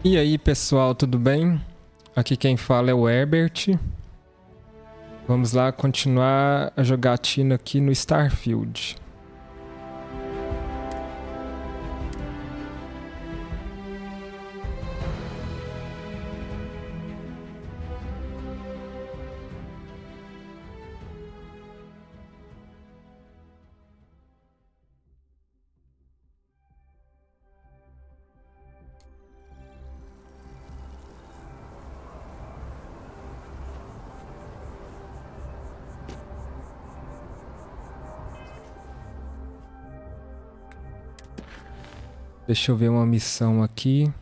E aí, pessoal, tudo bem? Aqui quem fala é o Herbert. Vamos lá continuar a jogatina aqui no Starfield. Deixa eu ver uma missão aqui.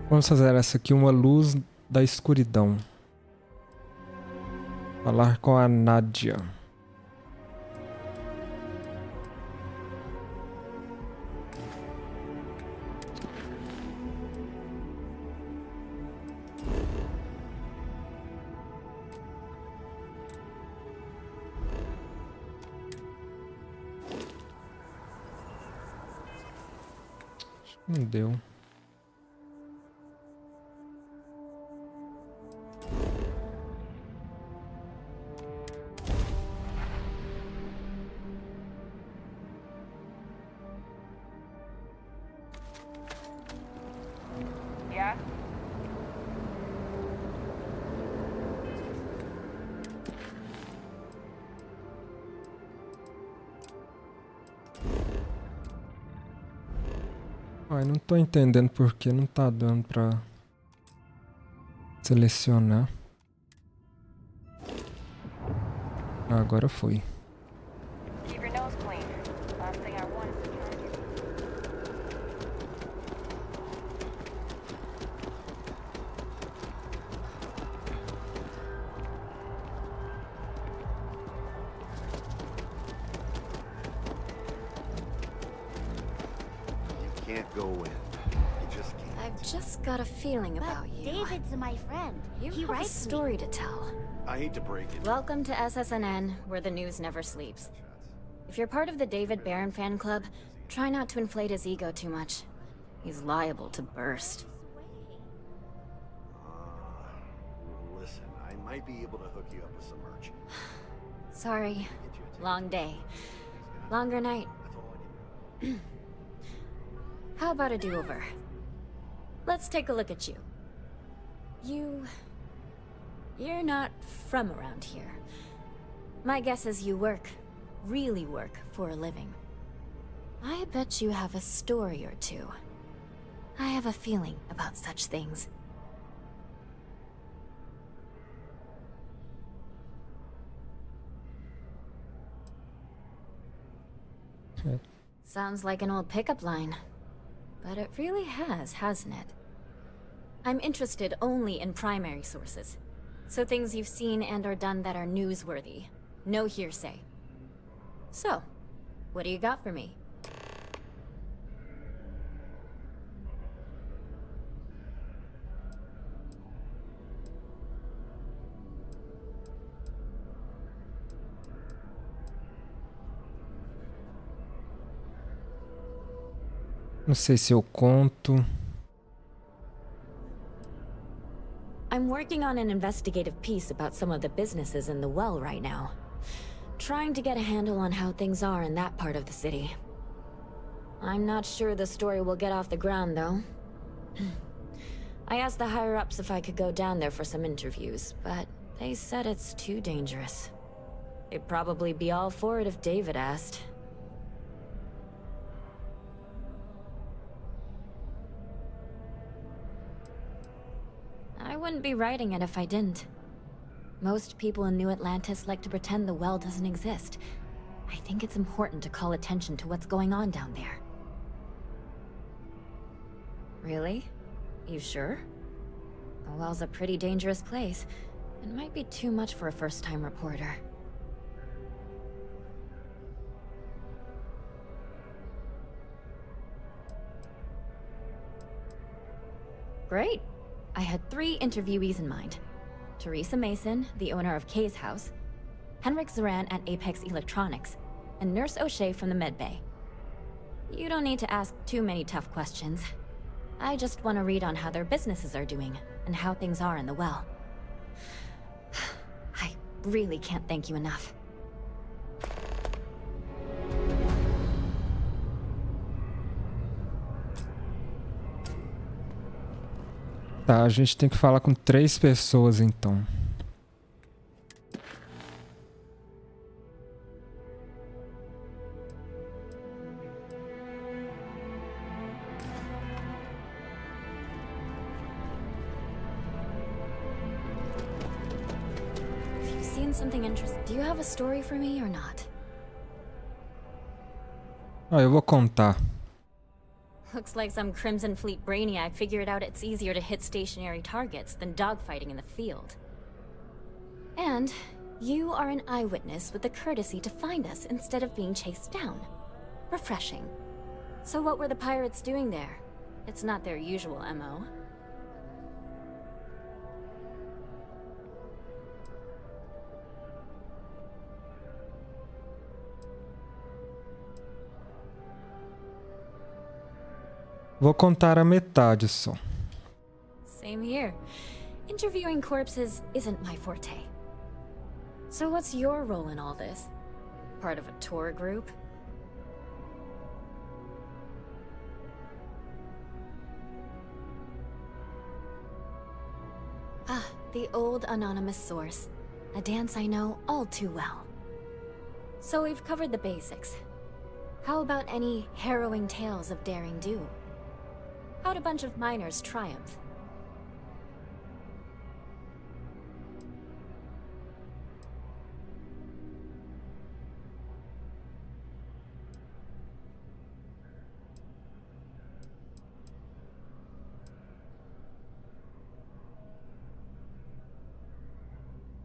Vamos fazer essa aqui, uma luz da escuridão. Falar com a Nádia. Acho que não deu. Ai, não tô entendendo porque não tá dando pra selecionar. Agora foi. Keep your nose clean. Last thing I want is to try to Can't go in. You just can't. I've just got a feeling about you. David's my friend. You He have a writes story to tell. I hate to break it. Welcome to SSNN, where the news never sleeps. If you're part of the David Barron fan club, try not to inflate his ego too much. He's liable to burst. Listen, I might be able to hook you up with some merch. Sorry. Long day. Longer night. That's all I can do. How about a do-over? Let's take a look at you. You're not from around here. My guess is you really work for a living. I bet you have a story or two. I have a feeling about such things. Okay. Sounds like an old pickup line. But it really has, hasn't it? I'm interested only in primary sources. So things you've seen and or done that are newsworthy. No hearsay. So, what do you got for me? Não sei se eu conto. I'm working on an investigative piece about some of the businesses in the well right now. Trying to get a handle on how things are in that part of the city. I'm not sure the story will get off the ground, though. I asked the higher-ups if I could go down there for some interviews, but they said it's too dangerous. They'd probably be all for it if David asked. wouldn't be writing it if I didn't. Most people in New Atlantis like to pretend the well doesn't exist. I think it's important to call attention to what's going on down there. Really? You sure? The well's a pretty dangerous place. It might be too much for a first-time reporter. Great. I had 3 interviewees in mind. Teresa Mason, the owner of Kay's house, Henrik Zoran at Apex Electronics, and Nurse O'Shea from the medbay. You don't need to ask too many tough questions. I just want to read on how their businesses are doing, and how things are in the well. I really can't thank you enough. Tá, a gente tem que falar com 3 pessoas então. If you've seen something interesting, do you have a story for me or not? Ah, eu vou contar. Looks like some Crimson Fleet brainiac figured out it's easier to hit stationary targets than dogfighting in the field. And you are an eyewitness with the courtesy to find us instead of being chased down. Refreshing. So what were the pirates doing there? It's not their usual MO. Vou contar a metade só. Same here. Interviewing corpses isn't my forte. So what's your role in all this? Part of a tour group? Ah, the old anonymous source. A dance I know all too well. So we've covered the basics. How about any harrowing tales of daring do? How'd a bunch of miners triumph?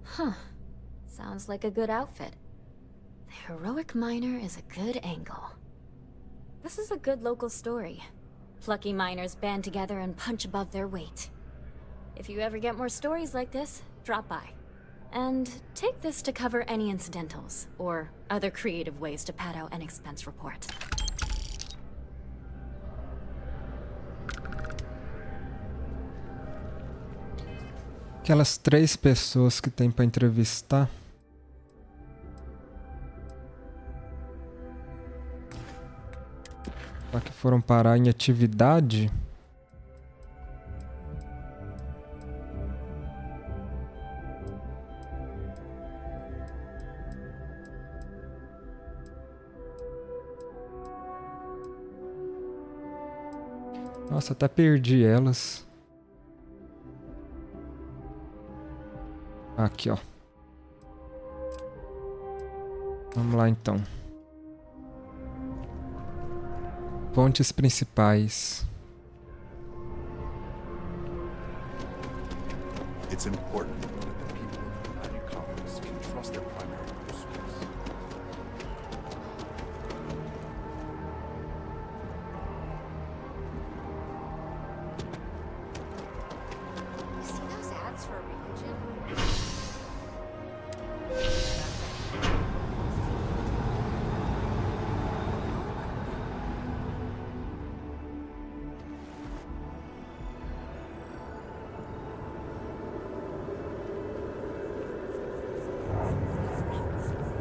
Huh. Sounds like a good outfit. The heroic miner is a good angle. This is a good local story. Plucky miners band together and punch above their weight. If you ever get more stories like this, drop by. And take this to cover any incidentals, or other creative ways to pad out an expense report. Aquelas 3 pessoas que tem pra entrevistar. Só que foram parar em atividade. Nossa, até perdi elas. Aqui, ó. Vamos lá então. Pontes principais. It's important that the people of the United Colonies can trust their primary source. You see those ads for religion?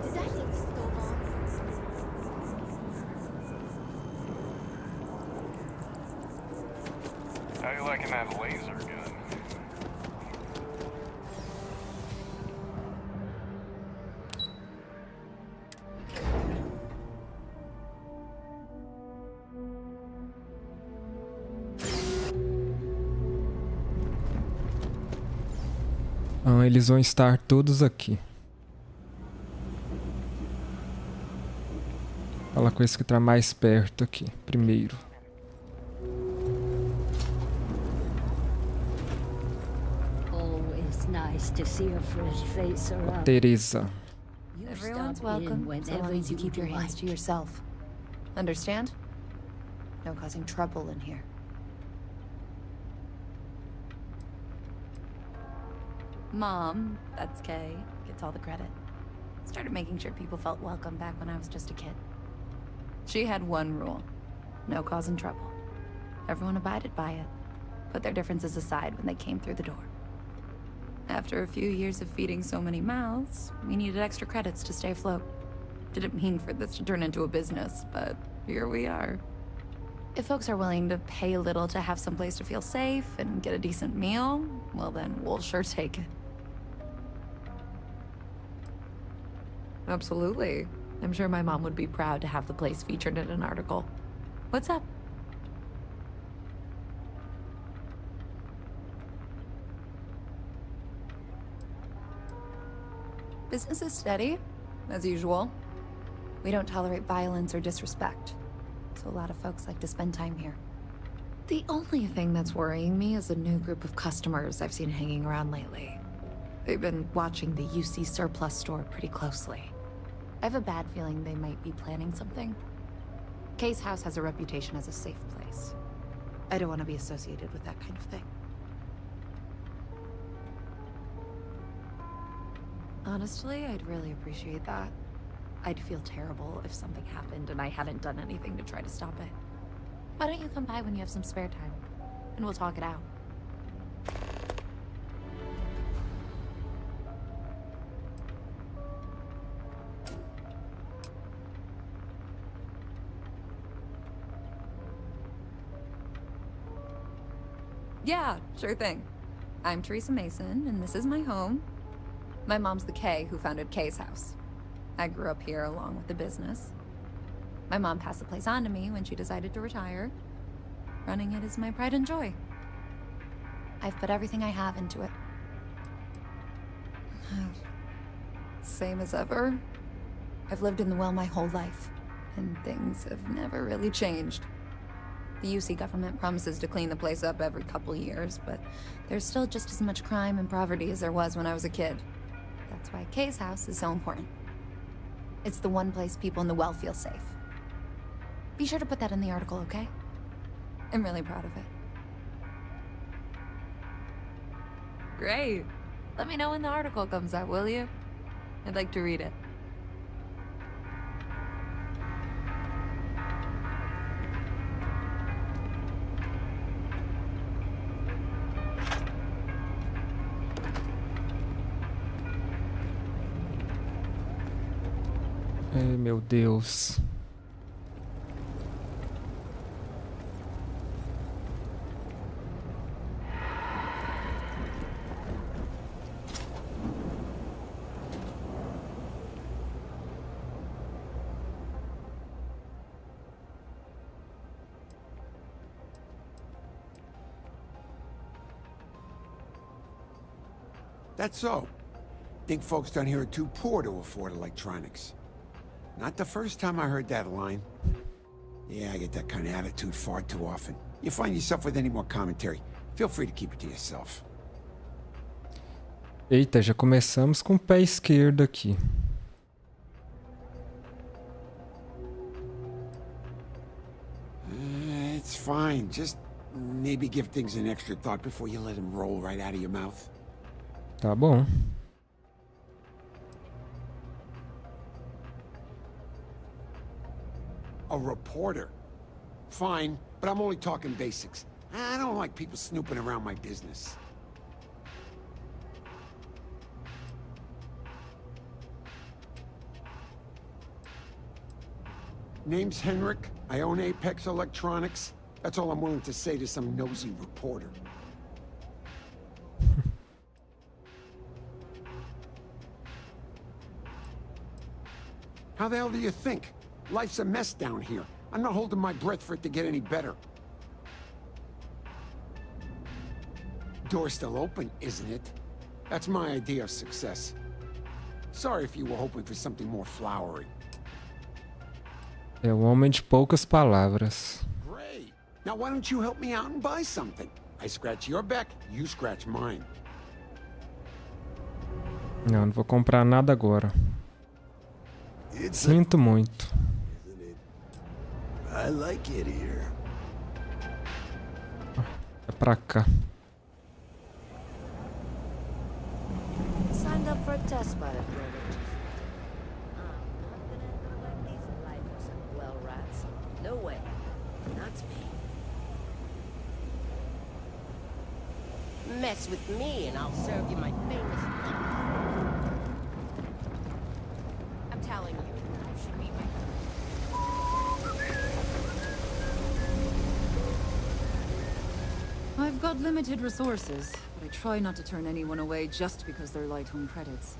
Did that thing still on? How you liking that laser gun? Então eles vão estar todos aqui. Fala com esse que tá mais perto aqui, primeiro. Always nice to see a fresh face around. Teresa. You Everyone's stop in welcome, so whenever long as you keep your like. hands to yourself. Understand? No causing trouble in here. Mom, that's Kay, gets all the credit. Started making sure people felt welcome back when I was just a kid. She had one rule: no causing trouble. Everyone abided by it, put their differences aside when they came through the door. After a few years of feeding so many mouths, we needed extra credits to stay afloat. Didn't mean for this to turn into a business, but here we are. If folks are willing to pay a little to have some place to feel safe and get a decent meal, well then, we'll sure take it. Absolutely. I'm sure my mom would be proud to have the place featured in an article. What's up? Business is steady, as usual. We don't tolerate violence or disrespect, so a lot of folks like to spend time here. The only thing that's worrying me is a new group of customers I've seen hanging around lately. They've been watching the UC surplus store pretty closely. I have a bad feeling they might be planning something. Kay's house has a reputation as a safe place. I don't want to be associated with that kind of thing. Honestly, I'd really appreciate that. I'd feel terrible if something happened and I hadn't done anything to try to stop it. Why don't you come by when you have some spare time, and we'll talk it out. Yeah, sure thing. I'm Teresa Mason, and this is my home. My mom's the Kay who founded Kay's house. I grew up here along with the business. My mom passed the place on to me when she decided to retire. Running it is my pride and joy. I've put everything I have into it. Same as ever. I've lived in the well my whole life, and things have never really changed. The UC government promises to clean the place up every couple years, but there's still just as much crime and poverty as there was when I was a kid. That's why Kay's house is so important. It's the one place people in the well feel safe. Be sure to put that in the article, okay? I'm really proud of it. Great. Let me know when the article comes out, will you? I'd like to read it. Ai, meu Deus. That's so. Think folks down here are too poor to afford electronics. Not the first time I heard that line. Yeah, I get that kind of attitude far too often. You find yourself with any more commentary, feel free to keep it to yourself. Eita, já começamos com o pé esquerdo aqui. It's fine. Just maybe give things an extra thought before you let them roll right out of your mouth. Tá bom. A reporter. Fine, but I'm only talking basics. I don't like people snooping around my business. Name's Henrik. I own Apex Electronics. That's all I'm willing to say to some nosy reporter. How the hell do you think? Life's a mess down here. I'm not holding my breath for it to get any better. Door's still open, isn't it? That's my idea of success. Sorry if you were hoping for something more flowery. É um homem de poucas palavras. Great. Now why don't you help me out and buy something? I scratch your back, you scratch mine. Não vou comprar nada agora. Sinto muito. I like it here. É pra cá. Signed up for a test pilot program. I'm not gonna end up like these in life for some well rats. No way. That's me. Mess with me and I'll serve you my famous I'm telling you, you should meet my I've got limited resources, but I try not to turn anyone away just because they're light on credits.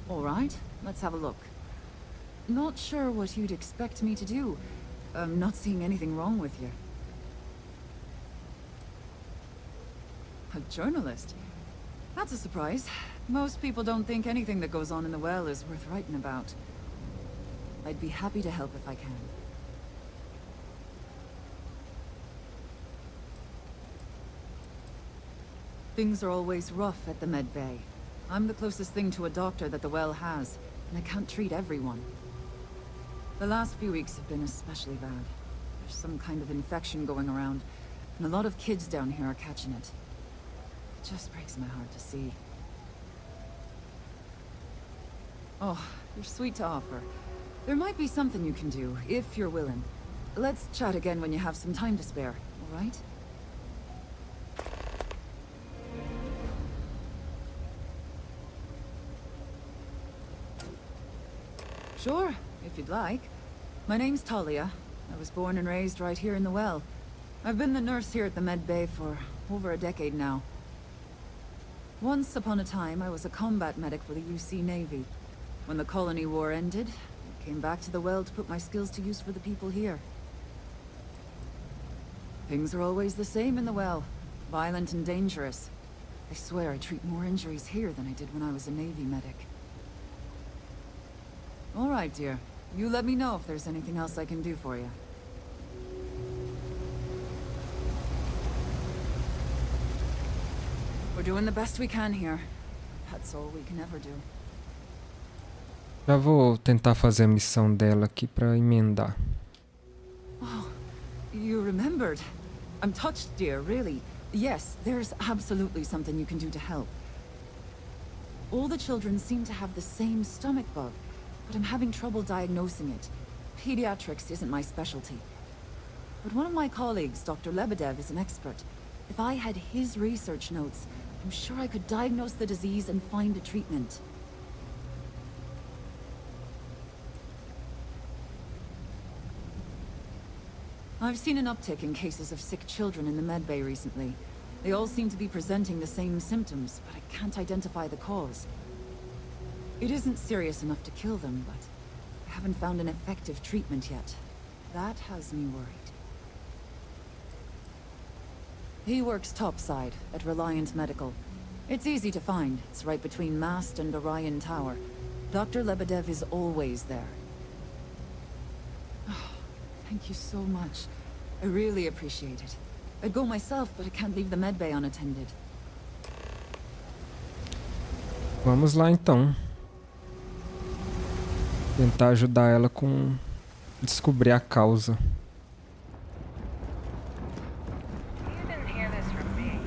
All right, let's have a look. Not sure what you'd expect me to do. I'm not seeing anything wrong with you. A journalist? That's a surprise. Most people don't think anything that goes on in the well is worth writing about. I'd be happy to help if I can. Things are always rough at the med bay. I'm the closest thing to a doctor that the well has, and I can't treat everyone. The last few weeks have been especially bad. There's some kind of infection going around, and a lot of kids down here are catching it. It just breaks my heart to see. Oh, you're sweet to offer. There might be something you can do, if you're willing. Let's chat again when you have some time to spare, all right? Sure, if you'd like. My name's Talia. I was born and raised right here in the well. I've been the nurse here at the med bay for over a decade now. Once upon a time, I was a combat medic for the UC Navy. When the colony war ended, I came back to the well to put my skills to use for the people here. Things are always the same in the well. Violent and dangerous. I swear I treat more injuries here than I did when I was a Navy medic. All right, dear. You let me know if there's anything else I can do for you. We're doing the best we can here. That's all we can ever do. Já vou tentar fazer a missão dela aqui pra emendar. Oh, you remembered. I'm touched, dear, really. Yes, there's absolutely something you can do to help. All the children seem to have the same stomach bug, but I'm having trouble diagnosing it. Pediatrics isn't my specialty. But one of my colleagues, Dr. Lebedev, is an expert. If I had his research notes, I'm sure I could diagnose the disease and find a treatment. I've seen an uptick in cases of sick children in the med bay recently. They all seem to be presenting the same symptoms, but I can't identify the cause. It isn't serious enough to kill them, but I haven't found an effective treatment yet. That has me worried. He works topside at Reliant Medical. It's easy to find. It's right between Mast and Orion Tower. Dr. Lebedev is always there. Oh, thank you so much. I really appreciate it. I'd go myself, but I can't leave the medbay unattended. Vamos lá então. Tentar ajudar ela com descobrir a causa. You didn't hear this from me.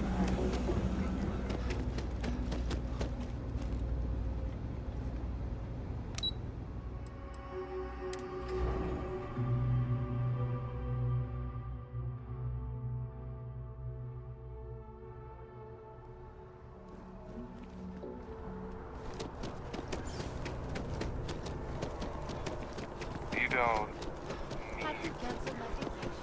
You don't. Had to cancel my vacation.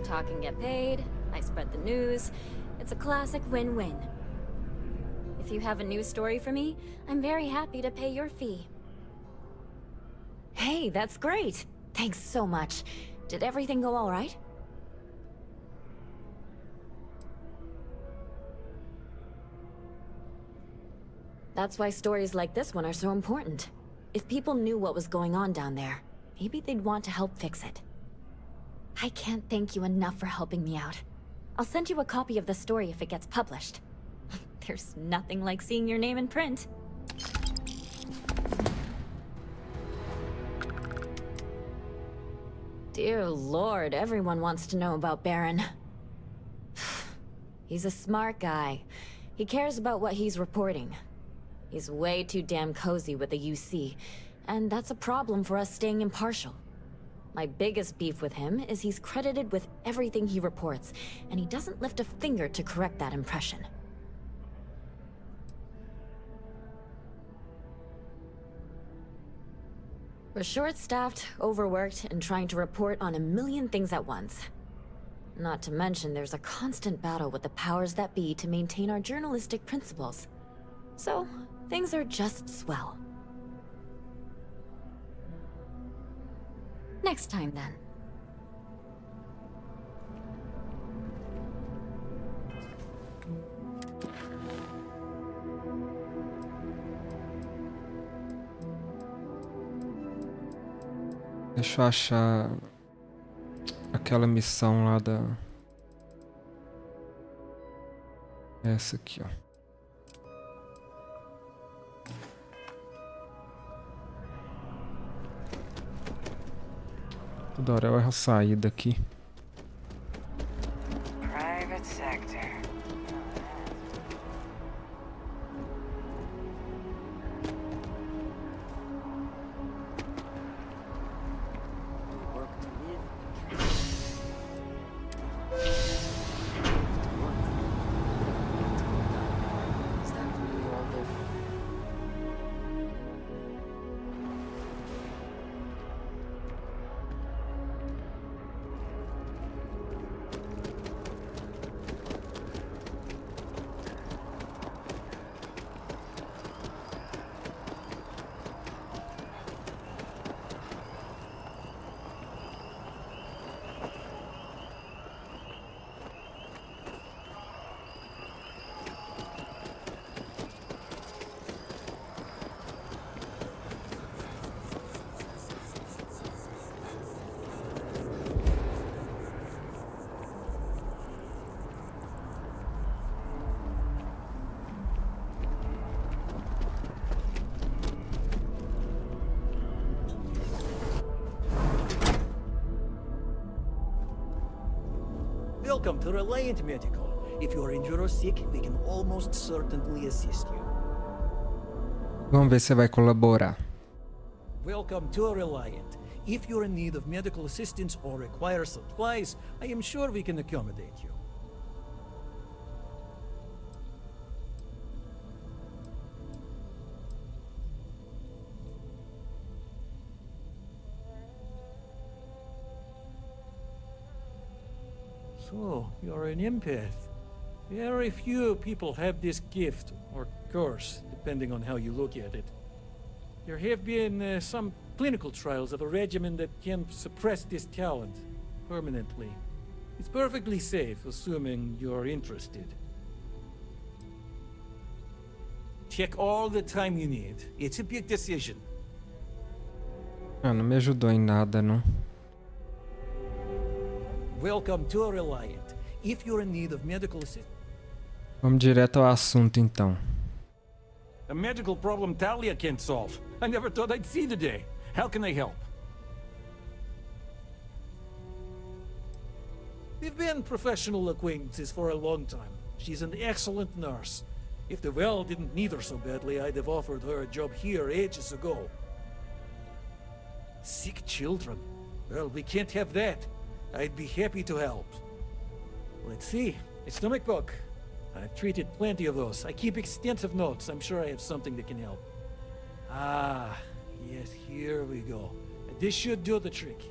talk and get paid, I spread the news. It's a classic win-win. If you have a news story for me, I'm very happy to pay your fee. Hey, that's great! Thanks so much. Did everything go all right? That's why stories like this one are so important. If people knew what was going on down there, maybe they'd want to help fix it. I can't thank you enough for helping me out. I'll send you a copy of the story if it gets published. There's nothing like seeing your name in print. Dear Lord, everyone wants to know about Baron. He's a smart guy. He cares about what he's reporting. He's way too damn cozy with the UC, and that's a problem for us staying impartial. My biggest beef with him is he's credited with everything he reports, and he doesn't lift a finger to correct that impression. We're short-staffed, overworked, and trying to report on a million things at once. Not to mention there's a constant battle with the powers that be to maintain our journalistic principles. So, things are just swell. Next time, then. Deixa eu achar aquela missão lá da... Essa aqui, ó. Toda hora eu erro a saída aqui. Private sector. Welcome to Reliant Medical. If you are injured or sick, we can almost certainly assist you. Vamos ver se vai colaborar. Welcome to Reliant. If you're in need of medical assistance or require supplies, I am sure we can accommodate you. So, you're an empath. Very few people have this gift, or curse, depending on how you look at it. There have been some clinical trials of a regimen that can suppress this talent permanently. It's perfectly safe, assuming you're interested. Take all the time you need. It's a big decision. Ah, não me ajudou em nada, não. Welcome to Reliant. If you're in need of medical assistance... Vamos direto ao assunto, então. A medical problem Talia can't solve. I never thought I'd see the day. How can I help? We've been professional acquaintances for a long time. She's an excellent nurse. If the well didn't need her so badly, I'd have offered her a job here ages ago. Sick children? Well, we can't have that. I'd be happy to help. Let's see. A stomach bug. I've treated plenty of those. I keep extensive notes. I'm sure I have something that can help. Ah, yes, here we go. This should do the trick.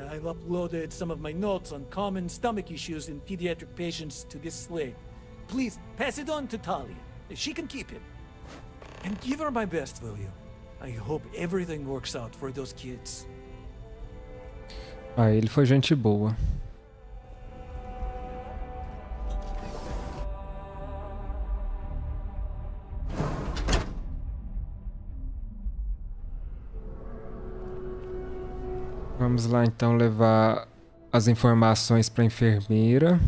I've uploaded some of my notes on common stomach issues in pediatric patients to this slate. Please, pass it on to Talia. She can keep it. And give her my best, will you? I hope everything works out for those kids. Ah, ele foi gente boa. Vamos lá então levar as informações para a enfermeira.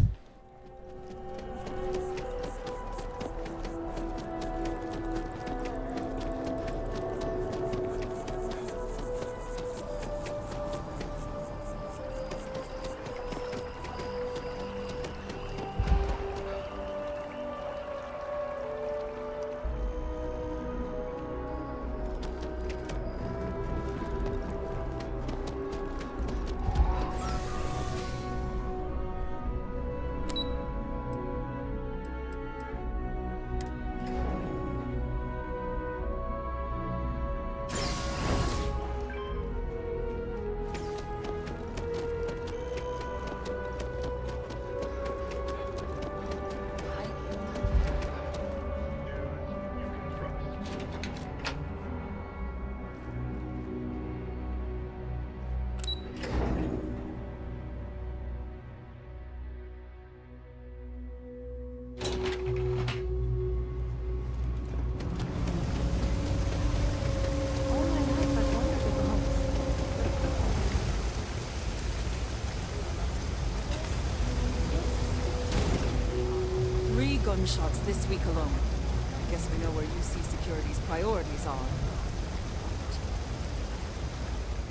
Gunshots this week alone. I guess we know where UC Security's priorities are.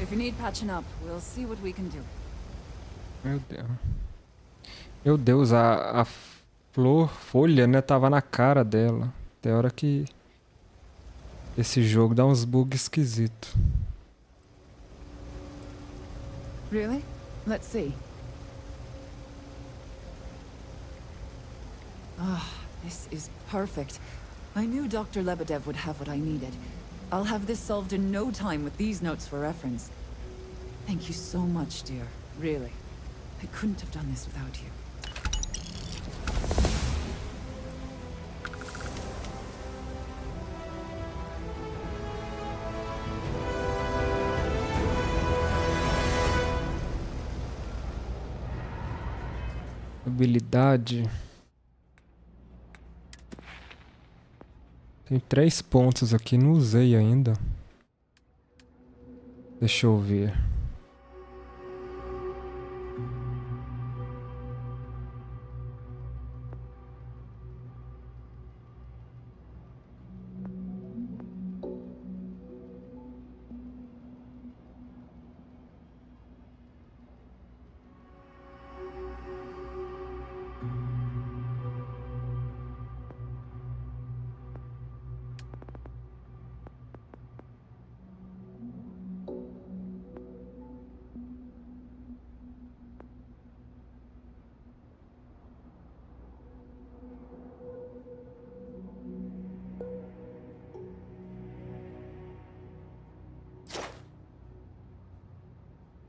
If you need patching up, we'll see what we can do. Meu Deus. Meu Deus, a folha, né, tava na cara dela. Tem hora que esse jogo dá uns bugs esquisitos. Really? Let's see. Ah, this is perfect. I knew Dr. Lebedev would have what I needed. I'll have this solved in no time with these notes for reference. Thank you so much, dear. Really. I couldn't have done this without you. Habilidade. Tem 3 pontos aqui, não usei ainda. Deixa eu ver.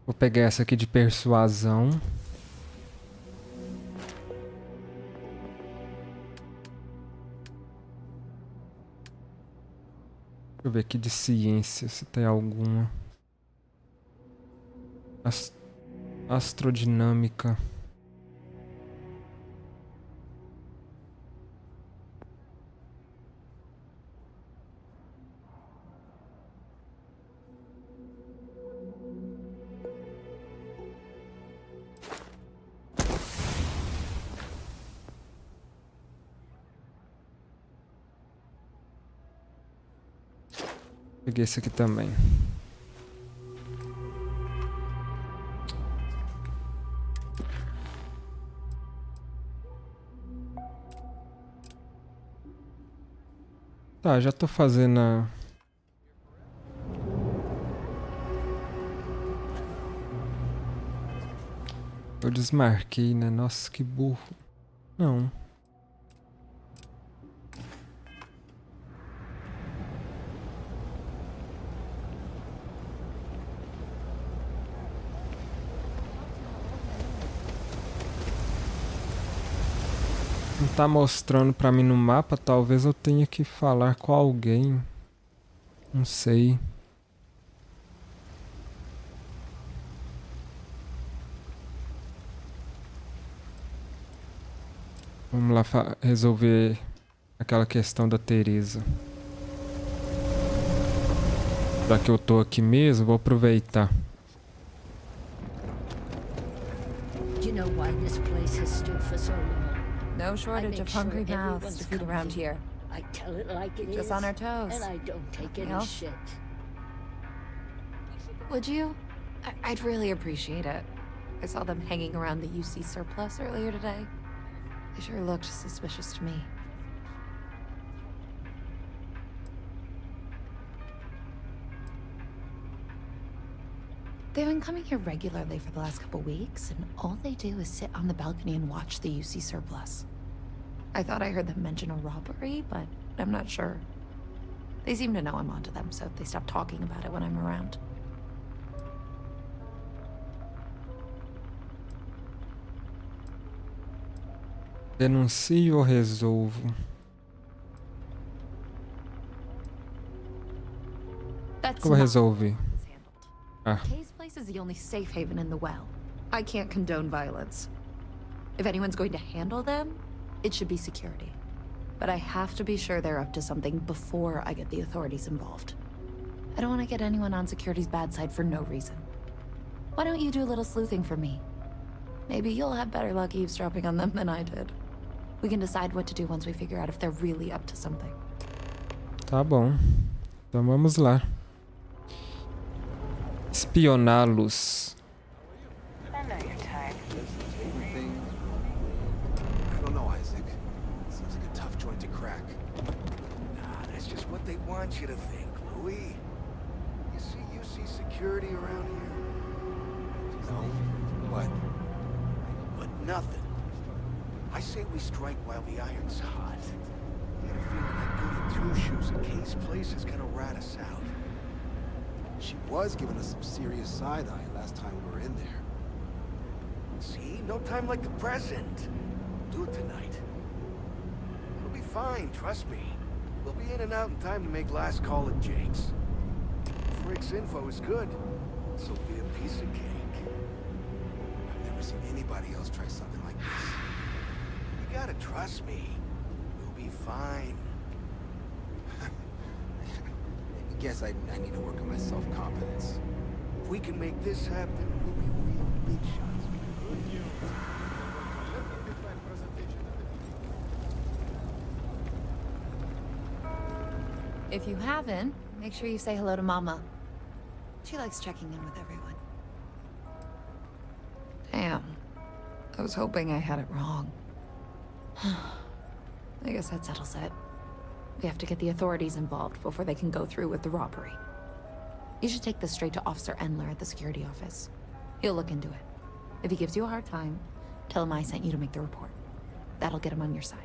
Vou pegar essa aqui de persuasão. Deixa eu ver aqui de ciência, se tem alguma. Astrodinâmica. Peguei esse aqui também. Tá, já tô fazendo a... Eu desmarquei, né? Nossa, que burro. Não. tá mostrando pra mim no mapa, talvez eu tenha que falar com alguém. Não sei. Vamos lá resolver aquela questão da Teresa. Já que eu tô aqui mesmo, vou aproveitar. Do you know why this place has stood for so long? No shortage of hungry mouths everyone's to feed around comfy. here. I tell it like it Keeps us is, on our toes. and I don't take any else? shit. Would you? I'd really appreciate it. I saw them hanging around the UC surplus earlier today. They sure looked suspicious to me. They've been coming here regularly for the last couple weeks, and all they do is sit on the balcony and watch the UC surplus. I thought I heard them mention a robbery, but I'm not sure. They seem to know I'm onto them, so they stop talking about it when I'm around. Denuncio ou resolvo? That's Como not resolver? how it's handled. Ah. Kay's place is the only safe haven in the well. I can't condone violence. If anyone's going to handle them, it should be security. But I have to be sure they're up to something before I get the authorities involved. I don't want to get anyone on security's bad side for no reason. Why don't you do a little sleuthing for me? Maybe you'll have better luck eavesdropping on them than I did. We can decide what to do once we figure out if they're really up to something. Tá bom. Então vamos lá. Espioná-los. I know your type. I don't know, Isaac. Seems like a tough joint to crack. Nah, that's just what they want you to think, Louis. You see security around here? No. What? But nothing. I say we strike while the iron's hot. I got a feeling that goody two-shoes at Kay's place is gonna rat us out. She was giving us some serious side-eye last time we were in there. See? No time like the present. We'll do it tonight. It'll be fine, trust me. We'll be in and out in time to make last call at Jake's. Frick's info is good. This will be a piece of cake. I've never seen anybody else try something like this. You gotta trust me. We'll be fine. I guess I need to work on my self-confidence. If we can make this happen, we'll be real big shots. If you haven't, make sure you say hello to Mama. She likes checking in with everyone. Damn. I was hoping I had it wrong. I guess that settles it. We have to get the authorities involved before they can go through with the robbery. You should take this straight to Officer Endler at the security office. He'll look into it. If he gives you a hard time, tell him I sent you to make the report. That'll get him on your side.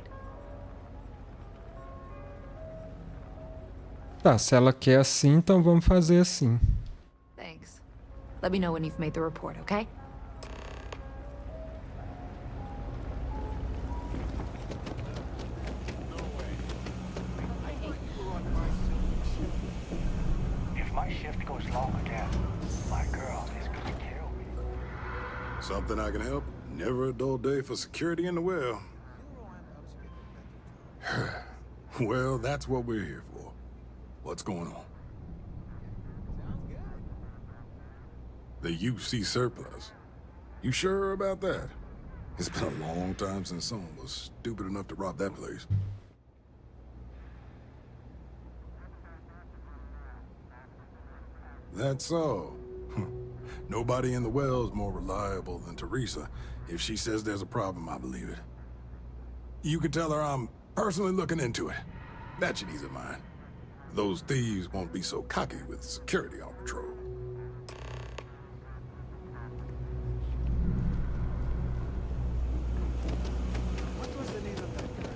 Tá, se ela quer assim, então vamos fazer assim. Thanks. Let me know when you've made the report, okay? If my shift goes long again, my girl is gonna kill me. Something I can help? Never a dull day for security in the well. Well, that's what we're here for. What's going on? The UC surplus. You sure about that? It's been a long time since someone was stupid enough to rob that place. That's so. Nobody in the well's more reliable than Teresa. If she says there's a problem, I believe it. You can tell her I'm personally looking into it. That should ease her mind. Those thieves won't be so cocky with security on patrol. What was the name of that guy?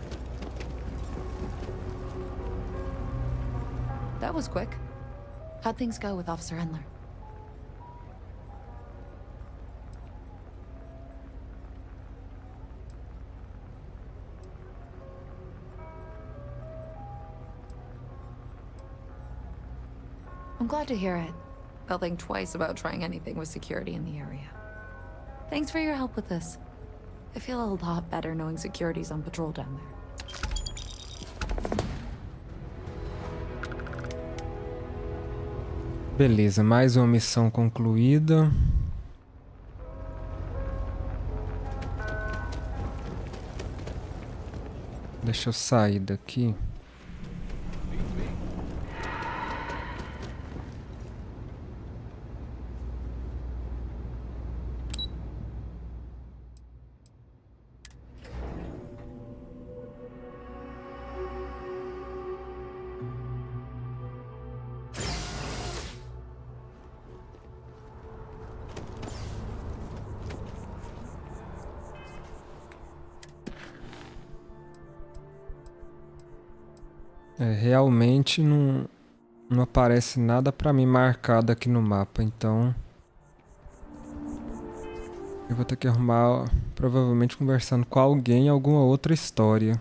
That was quick. How'd things go with Officer Endler? I'm glad to hear it. They'll think twice about trying anything with security in the area. Thanks for your help with this. I feel a lot better knowing security's on patrol down there. Beleza, mais uma missão concluída. Deixa eu sair daqui. Realmente não aparece nada pra mim marcado aqui no mapa, então eu vou ter que arrumar, provavelmente conversando com alguém, alguma outra história.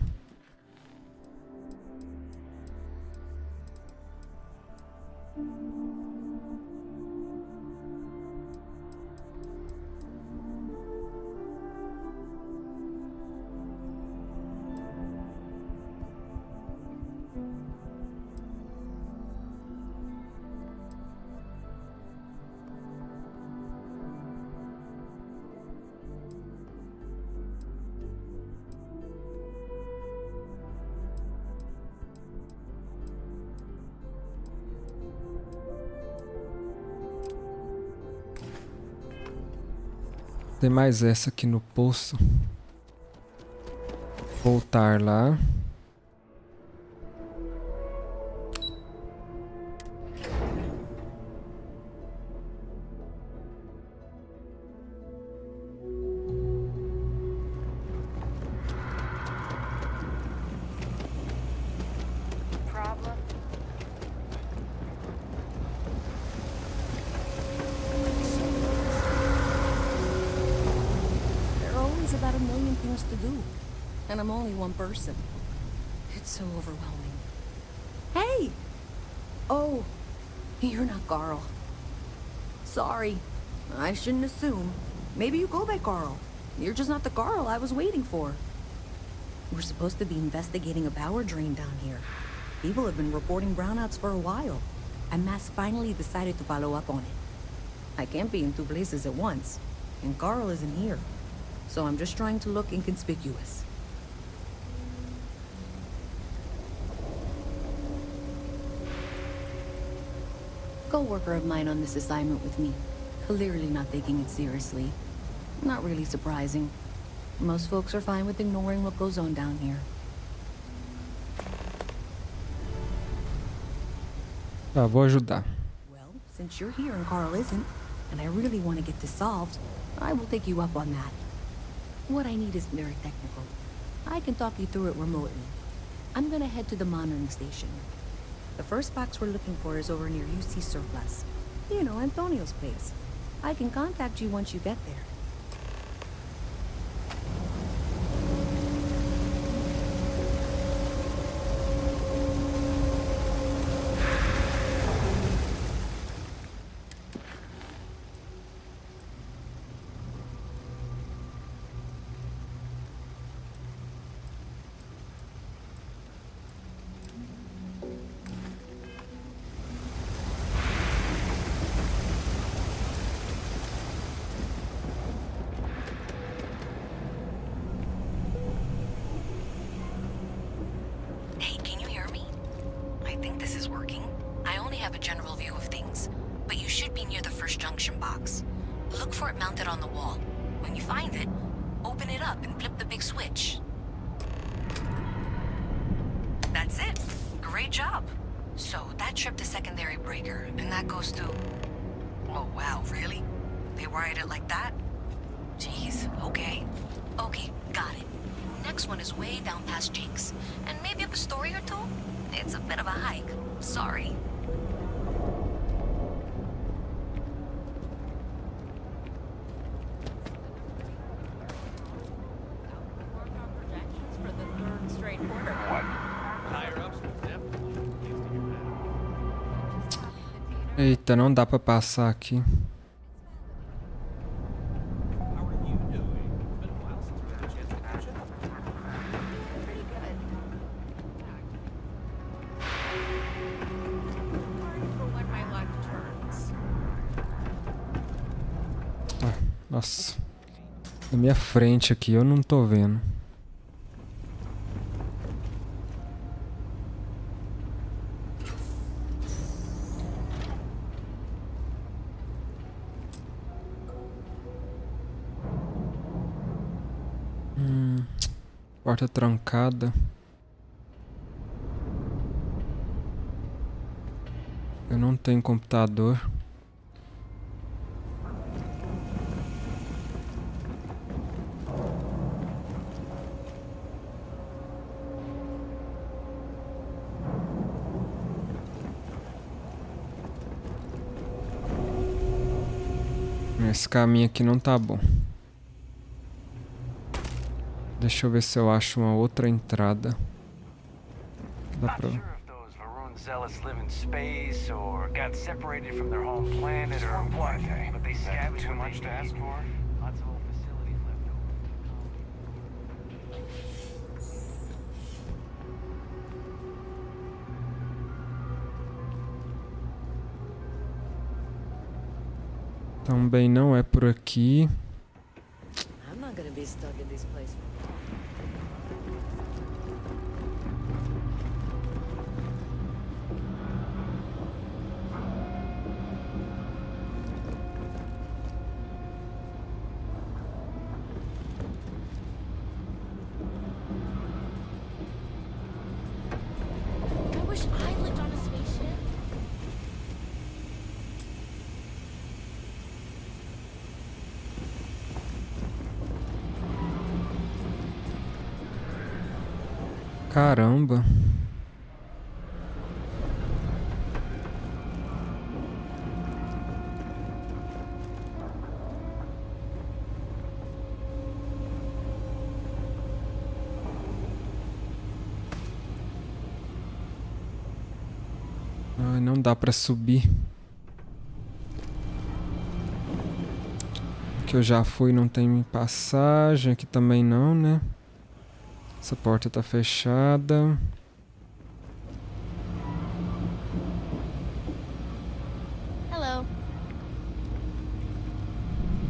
Tem mais essa aqui no poço. Voltar lá. Problem? There are always about a million things to do, and I'm only one person. It's so overwhelming. Hey! Oh, you're not Carl. Sorry. I shouldn't assume. Maybe you go by Carl. You're just not the Carl I was waiting for. We're supposed to be investigating a power drain down here. People have been reporting brownouts for a while, and Mass finally decided to follow up on it. I can't be in two places at once, and Carl isn't here, so I'm just trying to look inconspicuous. Co-worker of mine on this assignment with me, clearly not taking it seriously. Not really surprising. Most folks are fine with ignoring what goes on down here. Tá, vou ajudar. Well, since you're here and Carl isn't, and I really want to get this solved, I will take you up on that. What I need is very technical. I can talk you through it remotely. I'm gonna head to the monitoring station. The first box we're looking for is over near UC Surplus. You know, Antonio's place. I can contact you once you get there. Hey, can you hear me? I think this is working. I only have a general view of things, but you should be near the first junction box. Look for it mounted on the wall. When you find it, open it up and flip the big switch. That's it. Great job. So that tripped the secondary breaker, and that goes to... Oh, wow, really? They wired it like that? Jeez, okay. Okay, got it. Next one is way down past Jake's, and maybe up a story or two? It's a bit of a hike. Sorry. For the third straight quarter. Higher ups will definitely Eita, não dá pra passar aqui. Nossa. Na minha frente aqui, eu não tô vendo. Porta trancada. Eu não tenho computador. Esse caminho aqui não tá bom. Deixa eu ver se eu acho uma outra entrada. Dá pra... Zealots live in space or got separated from their home planet or what, but they scavenge too much to ask for. Lots of old facilities left over. Também não é por aqui. I'm not gonna be stuck in this place. I wish I lived on a spaceship. Caramba. Ai, não dá pra subir. Aqui eu já fui, não tem passagem. Aqui também não, né? Essa porta tá fechada. Hello.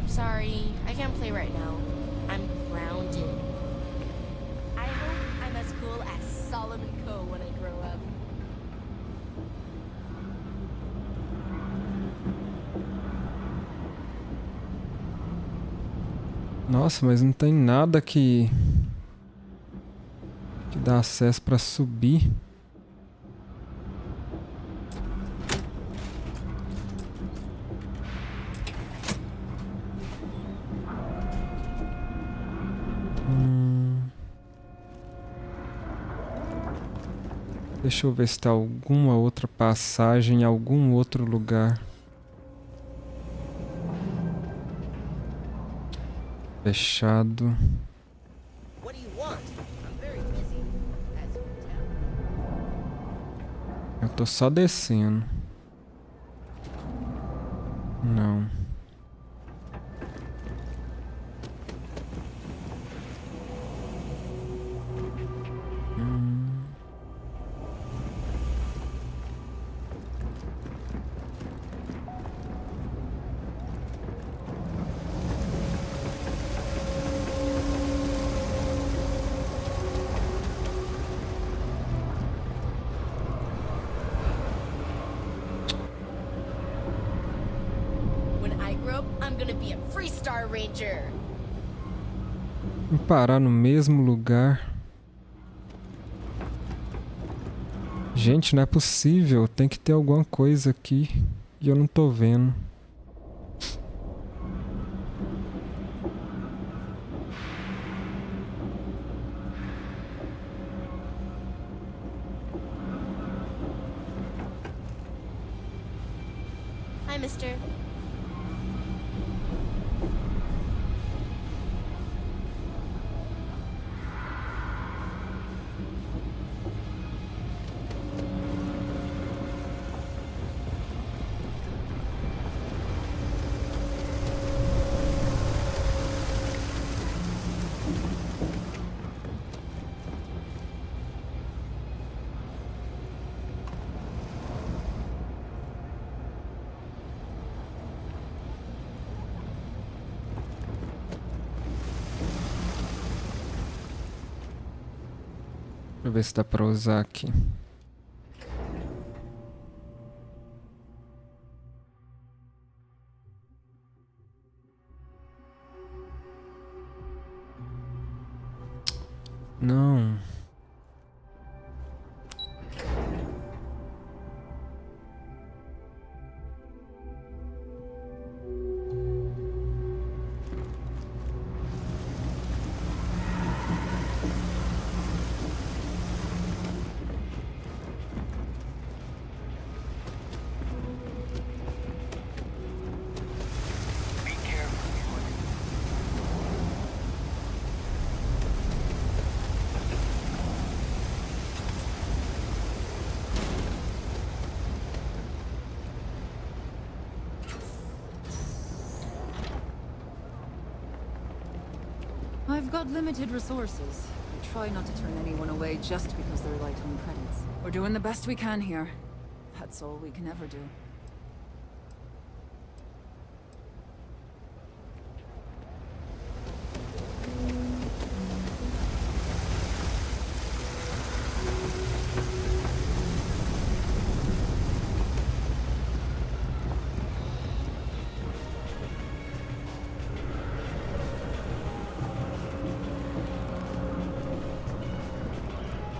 Sorry, I can't play right now. I'm grounded. I hope I'm as cool as Solomon Coe when I grow up. Nossa, mas não tem nada que dá acesso pra subir. Deixa eu ver se tem alguma outra passagem em algum outro lugar. Fechado. Eu tô só descendo. Não. Vou parar no mesmo lugar. Gente, não é possível. Tem que ter alguma coisa aqui e eu não tô vendo. Hi, mister. Deixa eu ver se dá pra usar aqui. Não. Be careful. I've got limited resources. I try not to turn anyone away just because they're light on credits. We're doing the best we can here. That's all we can ever do.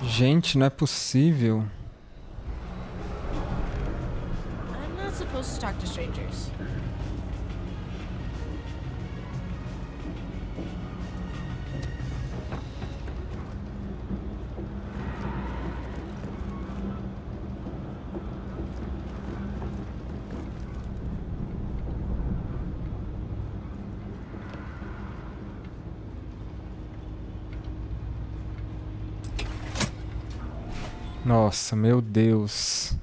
Gente, não é possível. I'm not supposed to talk to strangers. Nossa, meu Deus.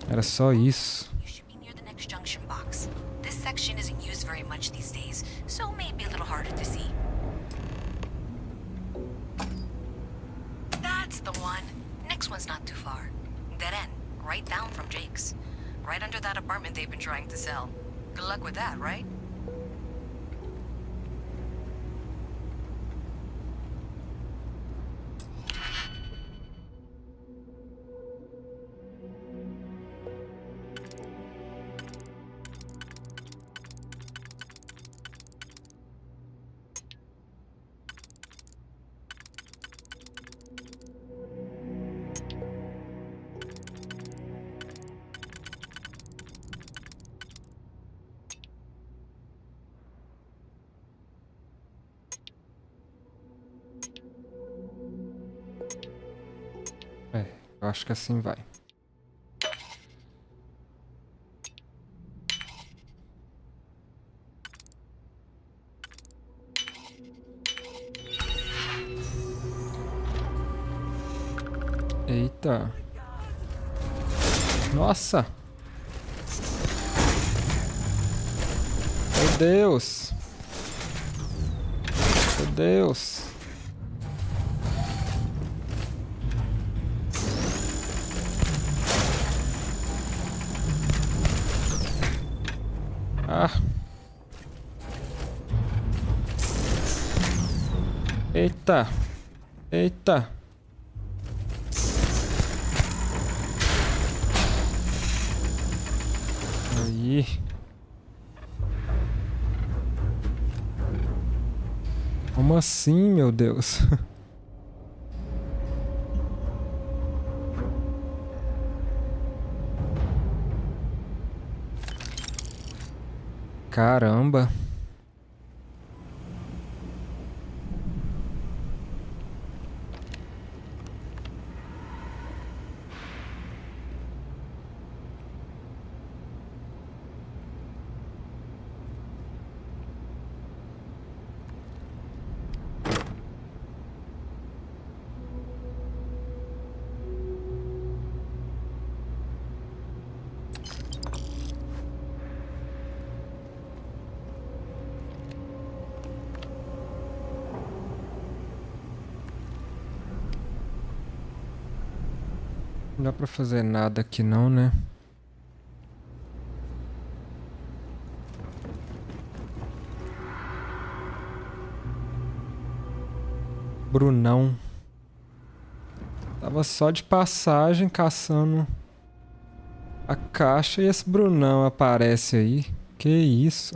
Era só isso. You should be near the next junction box. This section isn't used very much these days, so maybe a little harder to see. That's the one. Next one's not too far. Dead end, right down from Jake's. Right under that apartment they've been trying to sell. Good luck with that, right? Eu acho que assim vai. Eita. Nossa. Meu Deus. Meu Deus. Ah. Eita. Eita. Aí. Como assim, meu Deus? Caramba. Não dá pra fazer nada aqui não, né? Brunão. Tava só de passagem caçando a caixa e esse Brunão aparece aí. Que isso?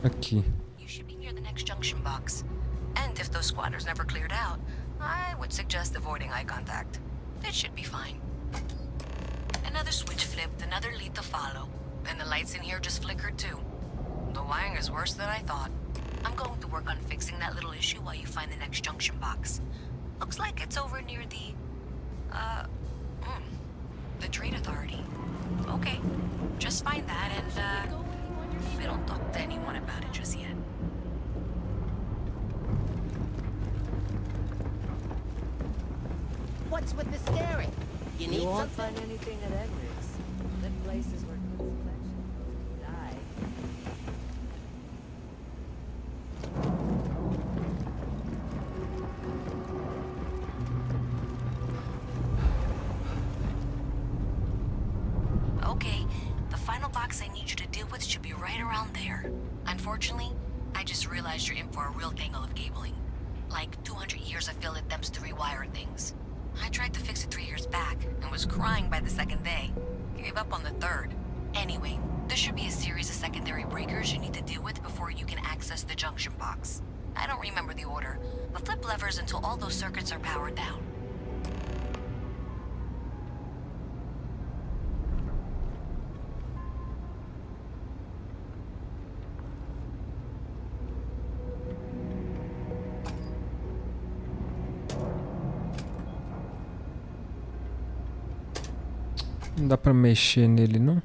Aqui. You should be near the next junction box. And if those squatters never cleared out, I would suggest avoiding eye contact. It should be fine. Another switch flipped, another lead to follow. And the lights in here just flickered too. The wiring is worse than I thought. I'm going to work on fixing that little issue while you find the next junction box. Looks like it's over near the Trade Authority. Okay, just find that and, we don't talk to anyone about it just yet. What's with the staring? You need won't something? find anything at Edwards. Them places where good selection die. Okay, the final box I need you to deal with should be right around there. Unfortunately, I just realized you're in for a real tangle of cabling. Like 200 years of field attempts to rewire things. I tried to fix it 3 years back and was crying by the second day. Gave up on the third. Anyway, there should be a series of secondary breakers you need to deal with before you can access the junction box. I don't remember the order, but flip levers until all those circuits are powered down. Não dá pra mexer nele, não?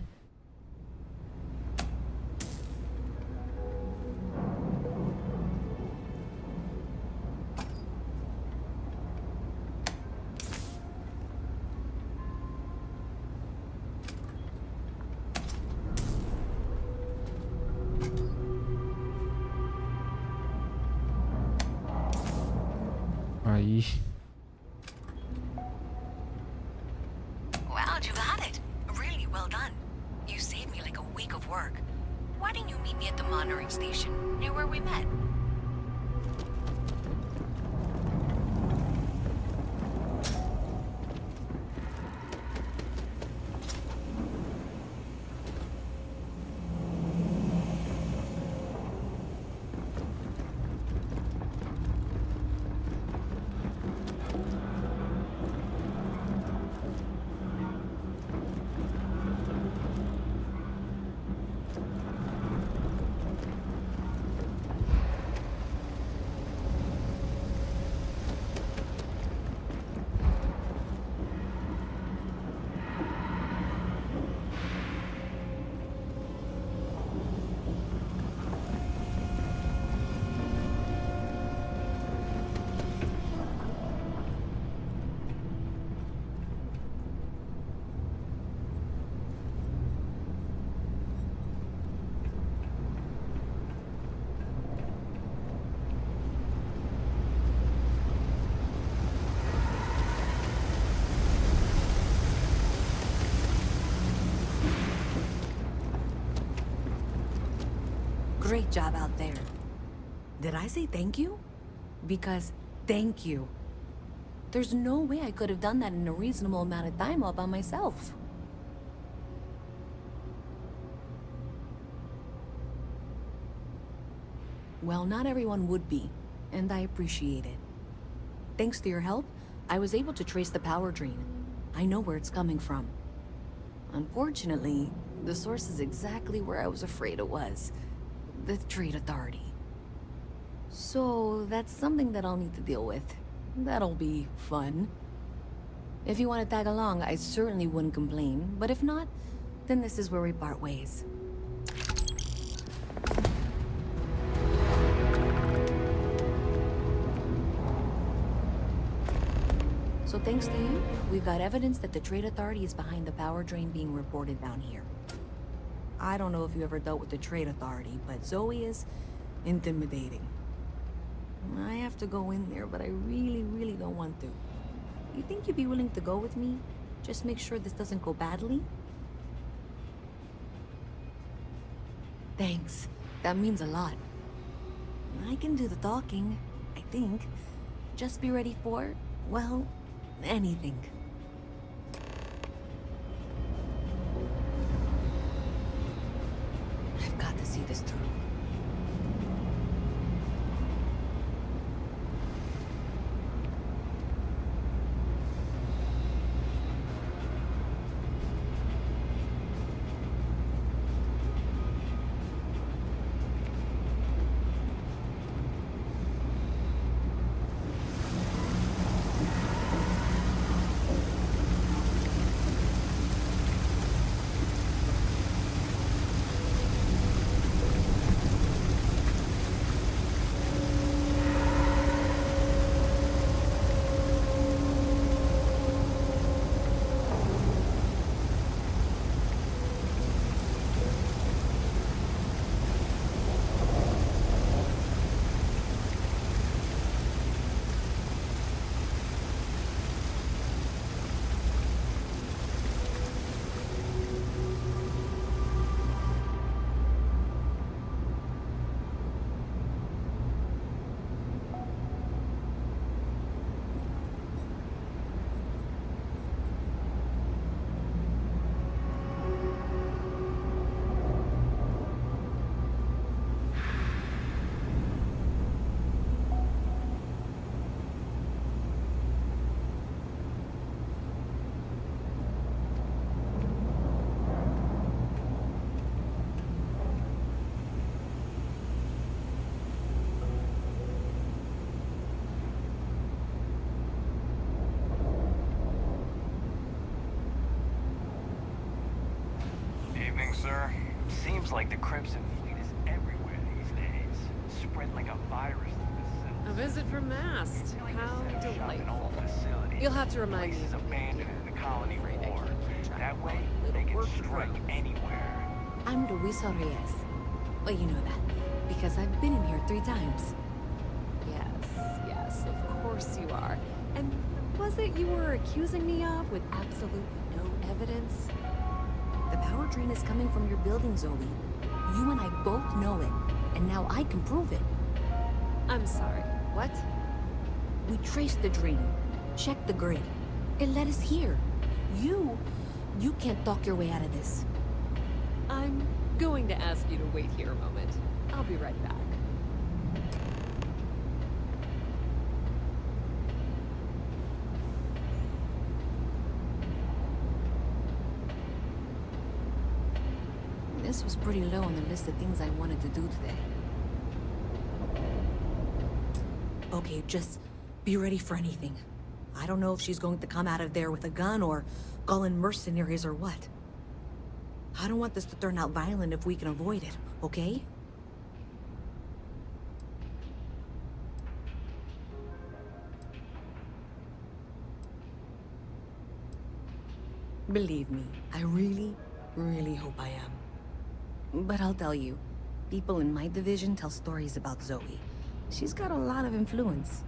Aí. Wow, you got it. Really well done. You saved me like a week of work. Why didn't you meet me at the monitoring station, near where we met? Great job out there. Did I say thank you? Because thank you. There's no way I could have done that in a reasonable amount of time all by myself. Well, not everyone would be, and I appreciate it. Thanks to your help, I was able to trace the power drain. I know where it's coming from. Unfortunately, the source is exactly where I was afraid it was. The Trade Authority. So, that's something that I'll need to deal with. That'll be fun. If you want to tag along, I certainly wouldn't complain, but if not, then this is where we part ways. So thanks to you, we've got evidence that the Trade Authority is behind the power drain being reported down here. I don't know if you ever dealt with the Trade Authority, but Zoe is intimidating. I have to go in there, but I really don't want to. You think you'd be willing to go with me? Just make sure this doesn't go badly? Thanks. That means a lot. I can do the talking. I think. Just be ready for, well, anything. I've got to see this through. Evening, sir. Seems like the Crimson Fleet is everywhere these days. Spread like a virus through the A cells. visit from Mast. How delightful. Facilities. You'll have to remind me Places of abandoned in the colony war. That way, they can strike anywhere. I'm Luisa Reyes. Well, you know that, because I've been in here 3 times. Yes, of course you are. And what was it you were accusing me of with absolutely no evidence? The power drain is coming from your building, Zoe. You and I both know it, and now I can prove it. I'm sorry, what? We traced the drain, checked the grid. It led us here. You can't talk your way out of this. I'm going to ask you to wait here a moment. I'll be right back. This was pretty low on the list of things I wanted to do today. Okay, just be ready for anything. I don't know if she's going to come out of there with a gun or call in mercenaries or what. I don't want this to turn out violent if we can avoid it, okay? Believe me, I really, really hope I am. But I'll tell you, people in my division tell stories about Zoe. She's got a lot of influence.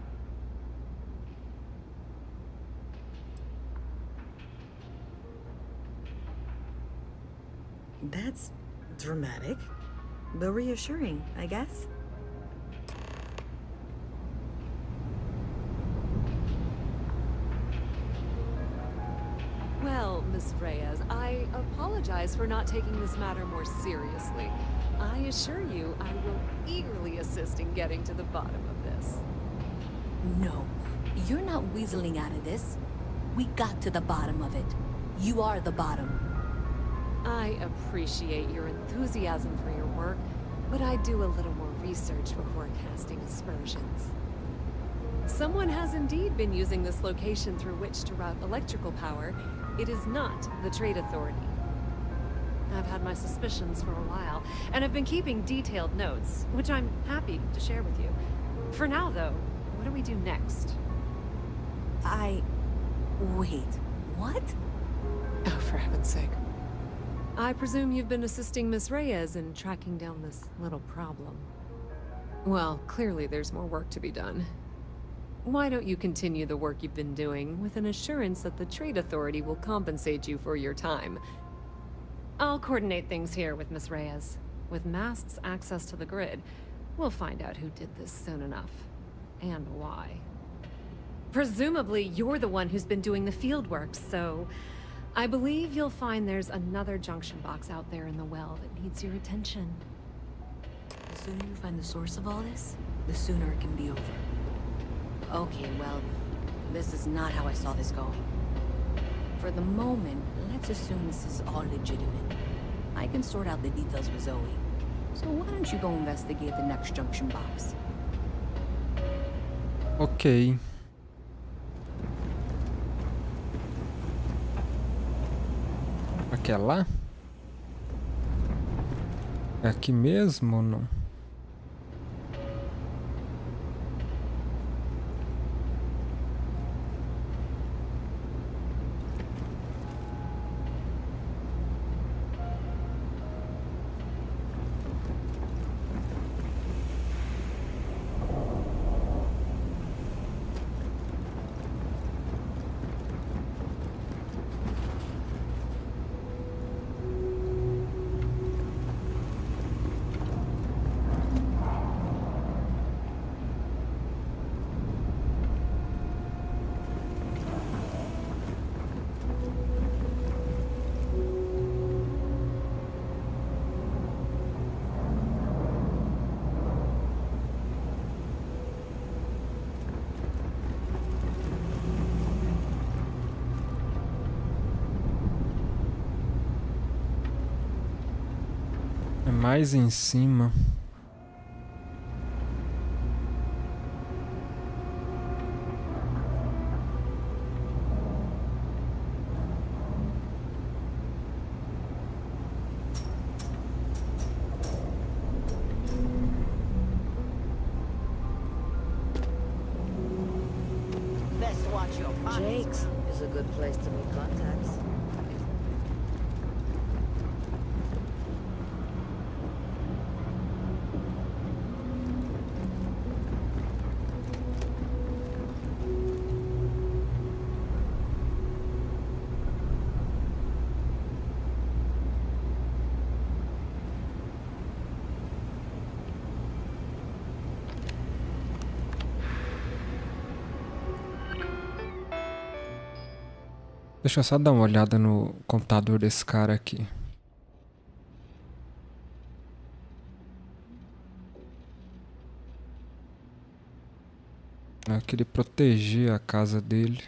That's dramatic, but reassuring, I guess. Well, Miss Reyes, I apologize for not taking this matter more seriously. I assure you, I will eagerly assist in getting to the bottom of this. No, you're not weaseling out of this. We got to the bottom of it. You are the bottom. I appreciate your enthusiasm for your work, but I do a little more research before casting aspersions. Someone has indeed been using this location through which to route electrical power. It is not the Trade Authority. I've had my suspicions for a while, and have been keeping detailed notes, which I'm happy to share with you. For now, though, what do we do next? Wait, what? Oh, for heaven's sake. I presume you've been assisting Miss Reyes in tracking down this little problem. Well, clearly there's more work to be done. Why don't you continue the work you've been doing with an assurance that the Trade Authority will compensate you for your time? I'll coordinate things here with Miss Reyes. With Mast's access to the grid, we'll find out who did this soon enough. and why. Presumably, you're the one who's been doing the field work, so I believe you'll find there's another junction box out there in the well that needs your attention. The sooner you find the source of all this, the sooner it can be over. Okay, well, this is not how I saw this going. For the moment, let's assume this is all legitimate. I can sort out the details with Zoe. So why don't you go investigate the next junction box? Ok. Aqui é lá? É aqui mesmo ou não? É mais em cima. Best watch your pockets. Jake's is a good place to meet contacts. Deixa eu só dar uma olhada no computador desse cara aqui. Eu queria proteger a casa dele.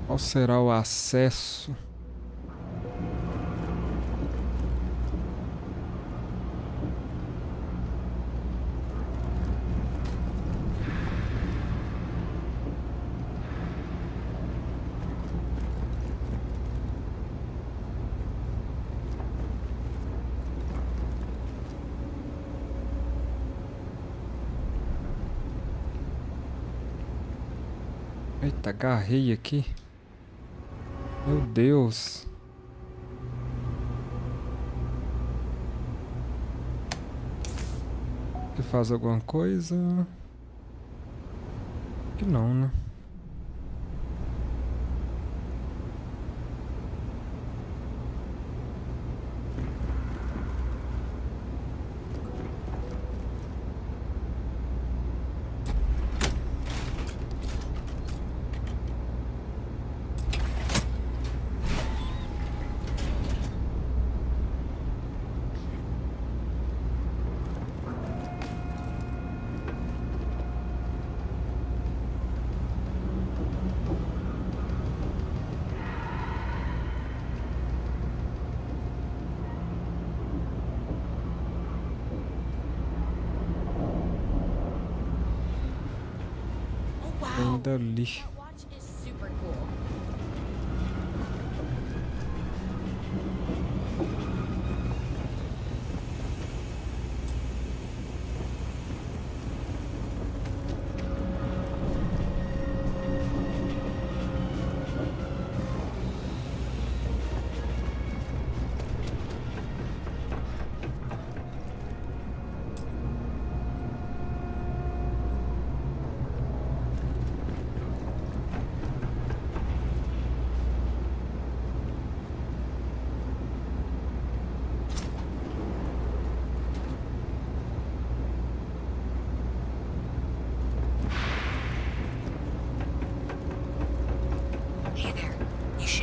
Qual será o acesso? Eita, agarrei aqui. Meu Deus. Que faz alguma coisa? Que não, né? dali. That watch is super cool.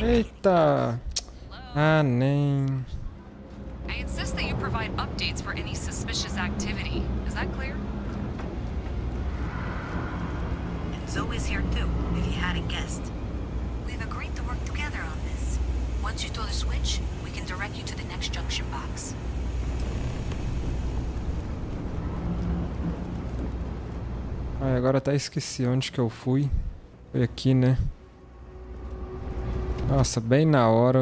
Eita! Ah, nem. I insist that you provide updates for any suspicious activity. Is that clear? And Zoe's here too, if you hadn't guessed. We've agreed to work together on this. Once you throw the switch, we can direct you to the next junction box. Ai, agora até esqueci onde que eu fui. Foi aqui, né? Nossa, bem na hora.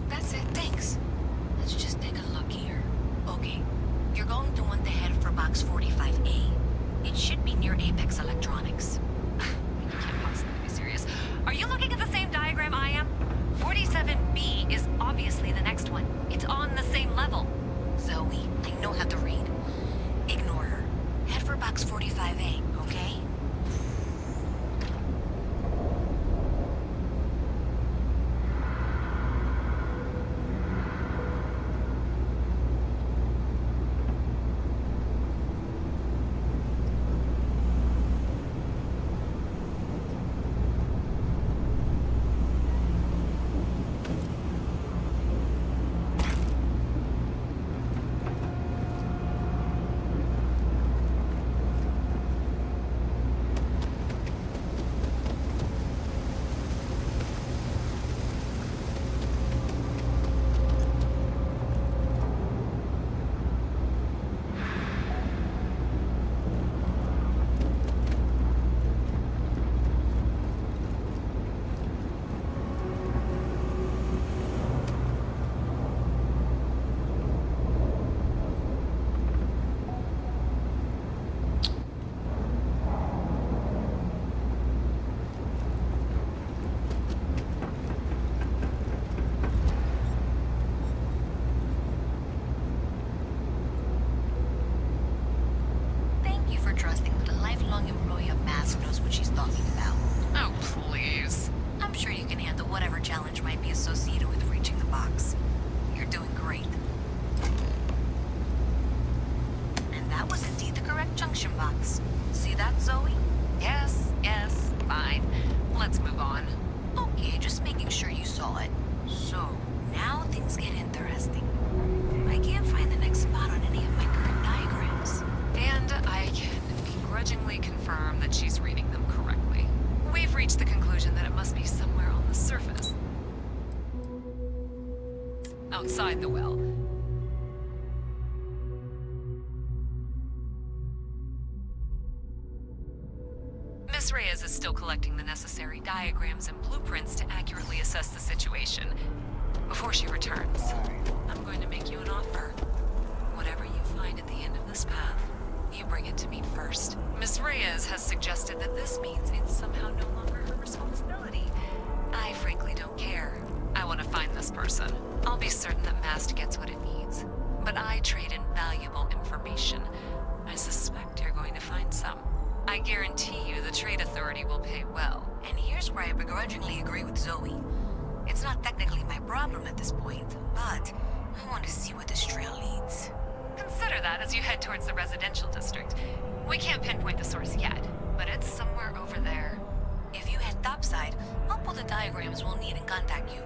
That's it, thanks. Let's just take a look here. Okay, you're going to want to head for box 45A. It should be near Apex Electronics. You can't possibly be serious. Are you looking at the same diagram I am? 47B is obviously the next one. It's on the same level. Zoe, I know how to read. Ignore her. Head for box 45A, okay? Thank you for trusting that a lifelong employee of Mask knows what she's talking about. Oh, please. I'm sure you can handle whatever challenge might be associated with reaching the box. You're doing great. And that was indeed the correct junction box. See that, Zoe? Yes, fine. Let's move on. Okay, just making sure you saw it. So, now things get interesting. I can't find the next spot on any of my current diagrams. And I can begrudgingly confirm that she's reading them correctly. We've reached the conclusion that it must be somewhere on the surface. Outside the well. Miss Reyes is still collecting the necessary diagrams and blueprints to accurately assess the situation. Before she returns, I'm going to make you an offer. Whatever you find at the end of this path, you bring it to me first. Miss Reyes has suggested that this means it's somehow no longer her responsibility. I frankly don't care. I want to find this person. I'll be certain that Mast gets what it needs. But I trade in valuable information. I suspect you're going to find some. I guarantee you the Trade Authority will pay well. And here's where I begrudgingly agree with Zoe. It's not technically my problem at this point, but I want to see where this trail leads. Consider that as you head towards the residential district. We can't pinpoint the source yet, but it's somewhere over there. If you head topside, I'll pull all the diagrams we'll need and contact you.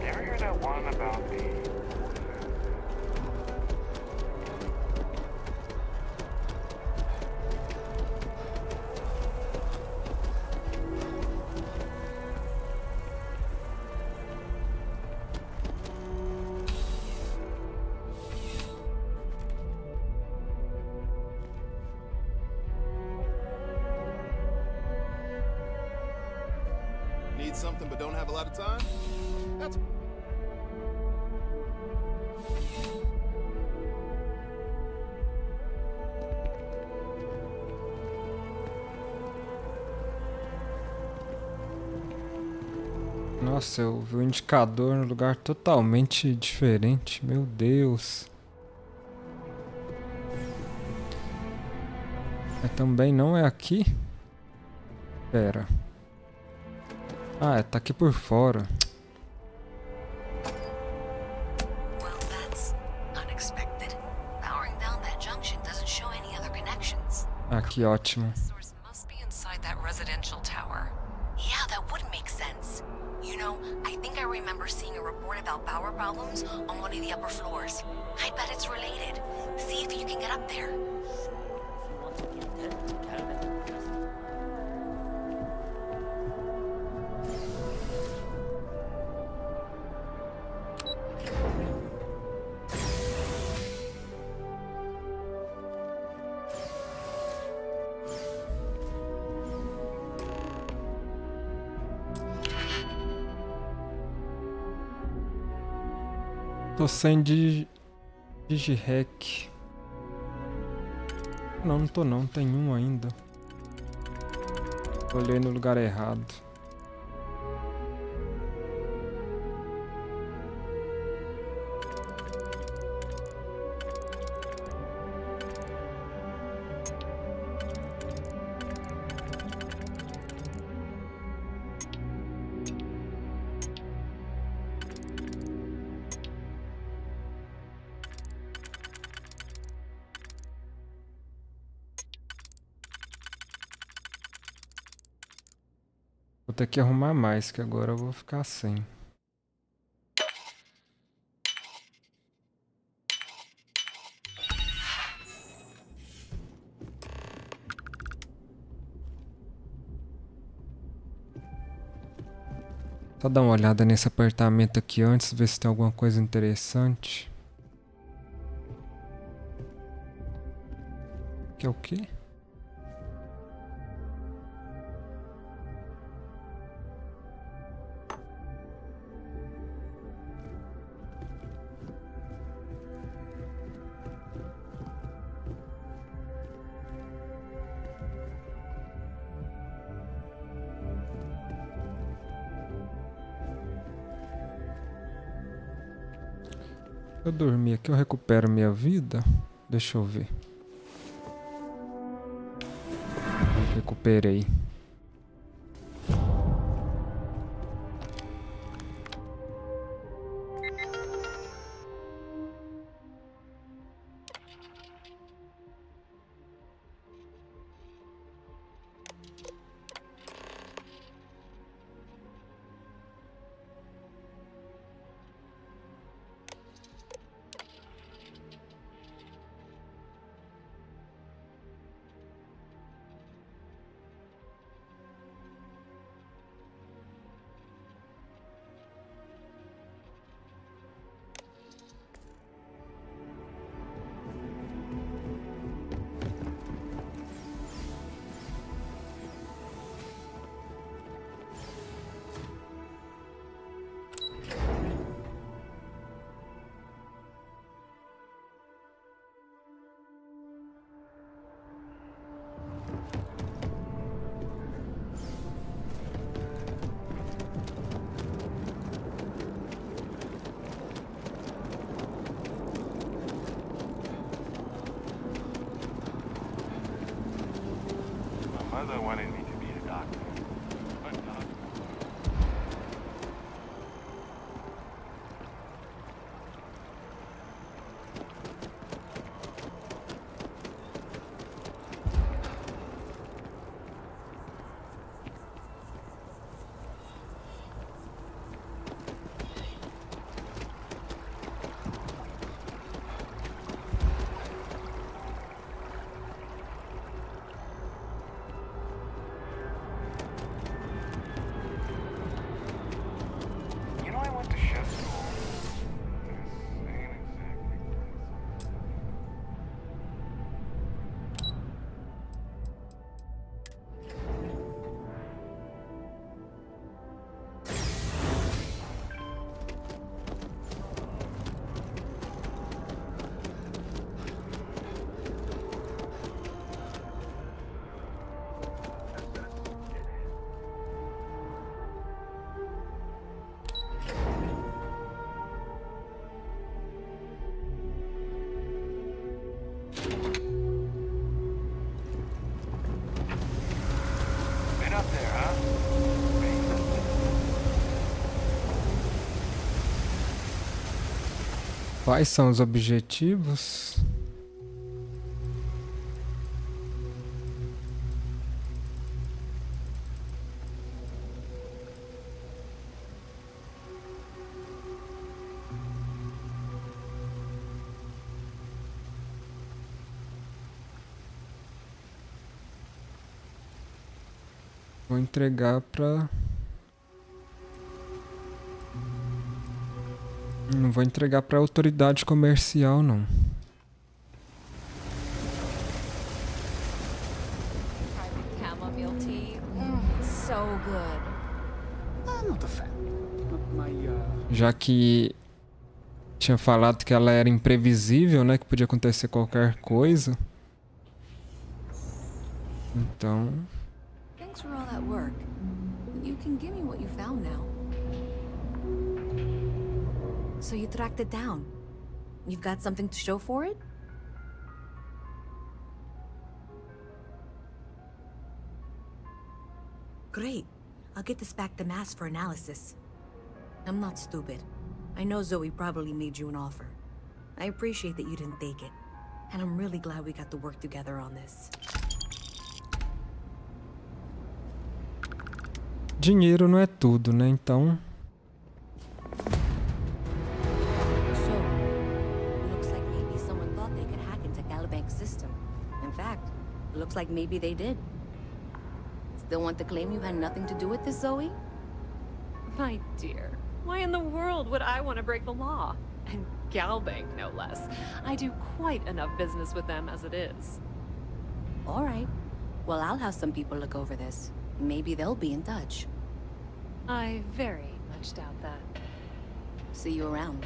You ever hear that one about the... Need something but don't have a lot of time? That's... Nossa, eu vi o indicador no lugar totalmente diferente. Meu Deus. Mas também não é aqui? Pera. Ah, tá aqui por fora. Well, that's unexpected. Powering down that junction doesn't show any other connections. Ah, que ótimo. Source must be inside that residential tower. Yeah, that would make sense. You know, I think I remember seeing a report about power problems on one of the upper floors. I bet it's related. See if you can get up there. Tô sem digihack. Não, não tô não. Tem um ainda. Olhei no lugar errado. Vou ter que arrumar mais, que agora eu vou ficar sem. Só dar uma olhada nesse apartamento aqui antes, ver se tem alguma coisa interessante. Que é o quê? Se eu dormir aqui, eu recupero minha vida? Deixa eu ver. Recuperei. mother wanted me to be a doctor. But not. You know, I went to chef school. This ain't exactly been up there, huh? Quais são os objetivos? Vou entregar pra... Não vou entregar pra autoridade comercial, não. Chamomile tea. So good. I'm not a fan. Not my, Já que tinha falado que ela era imprevisível, né? Que podia acontecer qualquer coisa. Então... Thanks for all that work. You can give me what you found now. So you tracked it down. You've got something to show for it? Great. I'll get this back to Mass for analysis. I'm not stupid. I know Zoe probably made you an offer. I appreciate that you didn't take it. And I'm really glad we got to work together on this. Dinheiro não é tudo, né? Então... So, looks like maybe someone thought they could hack into Calibank's system. In fact, looks like maybe they did. Still want to claim you had nothing to do with this, Zoe? My dear, why in the world would I want to break the law? And Galbank, no less. I do quite enough business with them as it is. All right. Well, I'll have some people look over this. Maybe they'll be in touch. I very much doubt that. See you around.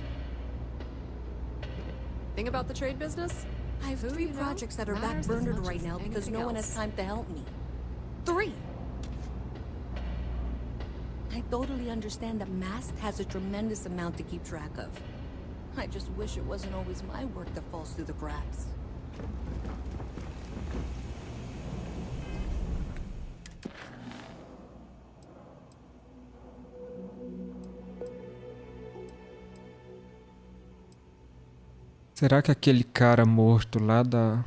Thing about the trade business? I have Who 3 you know projects that are matters as backburnered much right as now because anything no one has else. time to help me. 3! I totally understand that Mast has a tremendous amount to keep track of. I just wish it wasn't always my work that falls through the cracks. Será que aquele cara morto lá da...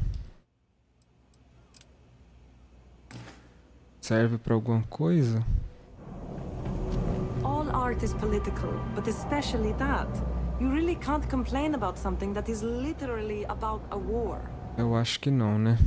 serve pra alguma coisa? All art is political, but especially that. You really can't complain about something that is literally about a war. Eu acho que não, né?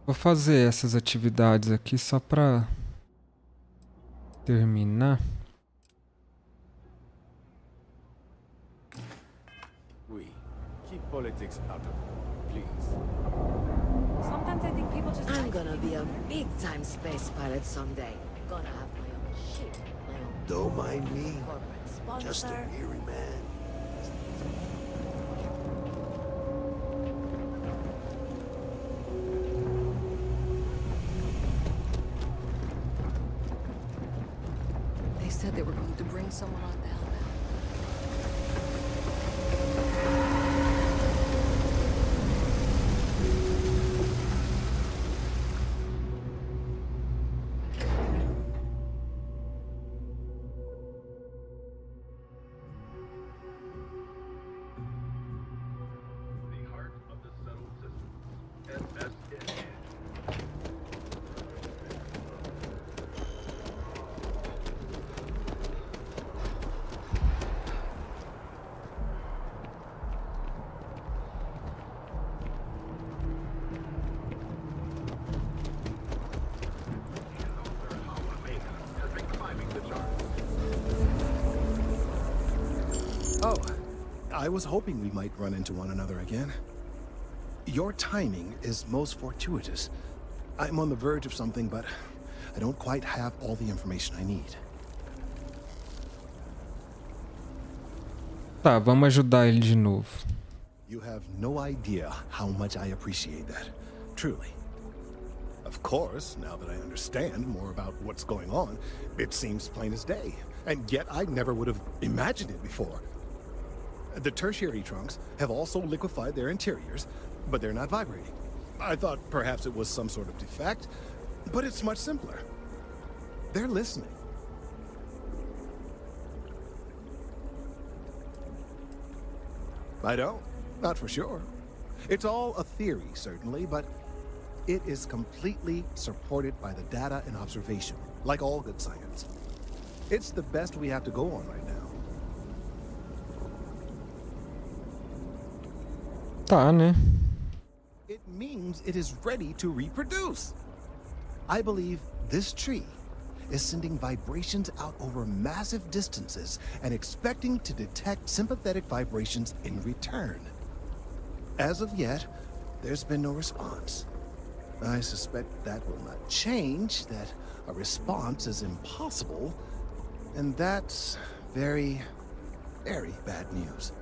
Vou fazer essas atividades aqui só pra terminar. We keep politics out of it, please. Sometimes I think people just... I'm gonna be a big-time space pilot someday. Gonna have my own ship, my own Don't mind me. corporate Just a weary man. They said they were going to bring someone on to help out. Oh, I was hoping we might run into one another again. Your timing is most fortuitous. I'm on the verge of something, but I don't quite have all the information I need. Tá, vamos ajudar ele de novo. You have no idea how much I appreciate that. Truly. Of course, now that I understand more about what's going on, it seems plain as day. And yet I never would have imagined it before. The tertiary trunks have also liquefied their interiors, but they're not vibrating. I thought perhaps it was some sort of defect, but it's much simpler. They're listening. I don't. Not for sure. It's all a theory, certainly, but it is completely supported by the data and observation, like all good science. It's the best we have to go on right now. Tá, né? It means it is ready to reproduce. I believe this tree is sending vibrations out over massive distances and expecting to detect sympathetic vibrations in return. As of yet, there's been no response. I suspect that will not change, that a response is impossible, and that's very, very bad news.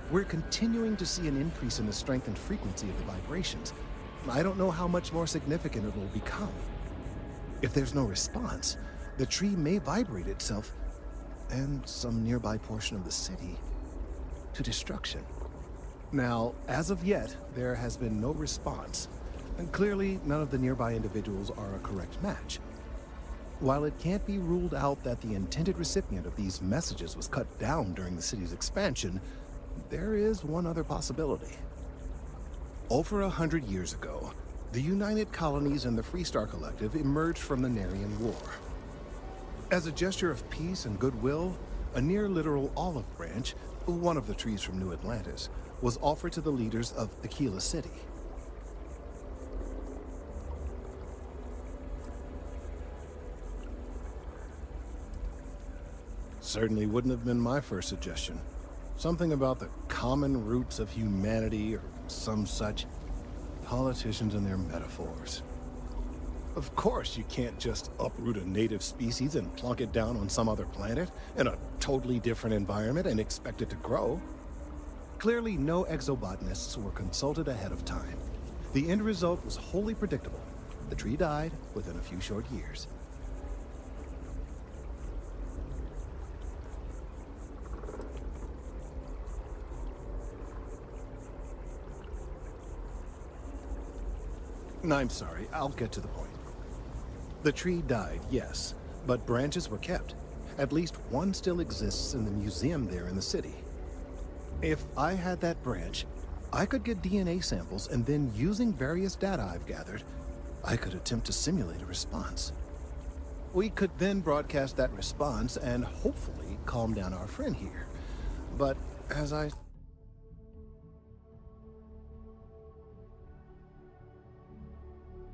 We're continuing to see an increase in the strength and frequency of the vibrations. I don't know how much more significant it will become. If there's no response, the tree may vibrate itself, and some nearby portion of the city, to destruction. Now, as of yet, there has been no response, and clearly none of the nearby individuals are a correct match. While it can't be ruled out that the intended recipient of these messages was cut down during the city's expansion, there is one other possibility. Over 100 years ago, the United Colonies and the Freestar Collective emerged from the Narian War. As a gesture of peace and goodwill, a near-literal olive branch, one of the trees from New Atlantis, was offered to the leaders of Aquila City. Certainly wouldn't have been my first suggestion. Something about the common roots of humanity or some such. Politicians and their metaphors. Of course you can't just uproot a native species and plunk it down on some other planet in a totally different environment and expect it to grow. Clearly no exobotanists were consulted ahead of time. The end result was wholly predictable. The tree died within a few short years. I'm sorry, I'll get to the point. The tree died, yes, but branches were kept. At least one still exists in the museum there in the city. If I had that branch, I could get DNA samples, and then using various data I've gathered, I could attempt to simulate a response. We could then broadcast that response and hopefully calm down our friend here. But as I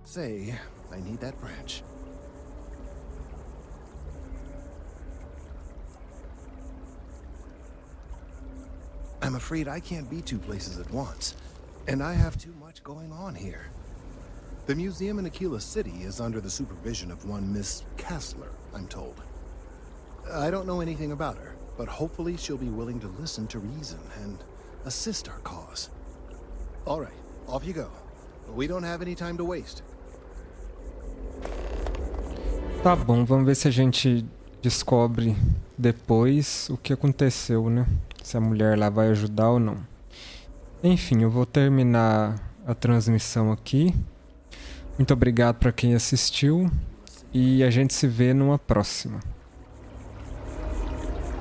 say, I need that branch. I'm afraid I can't be two places at once, and I have too much going on here. The museum in Aquila City is under the supervision of one Miss Kessler, I'm told. I don't know anything about her, but hopefully she'll be willing to listen to reason and assist our cause. All right, off you go. We don't have any time to waste. Tá bom, vamos ver se a gente descobre depois o que aconteceu, né? Se a mulher lá vai ajudar ou não. Enfim, eu vou terminar a transmissão aqui. Muito obrigado para quem assistiu e a gente se vê numa próxima.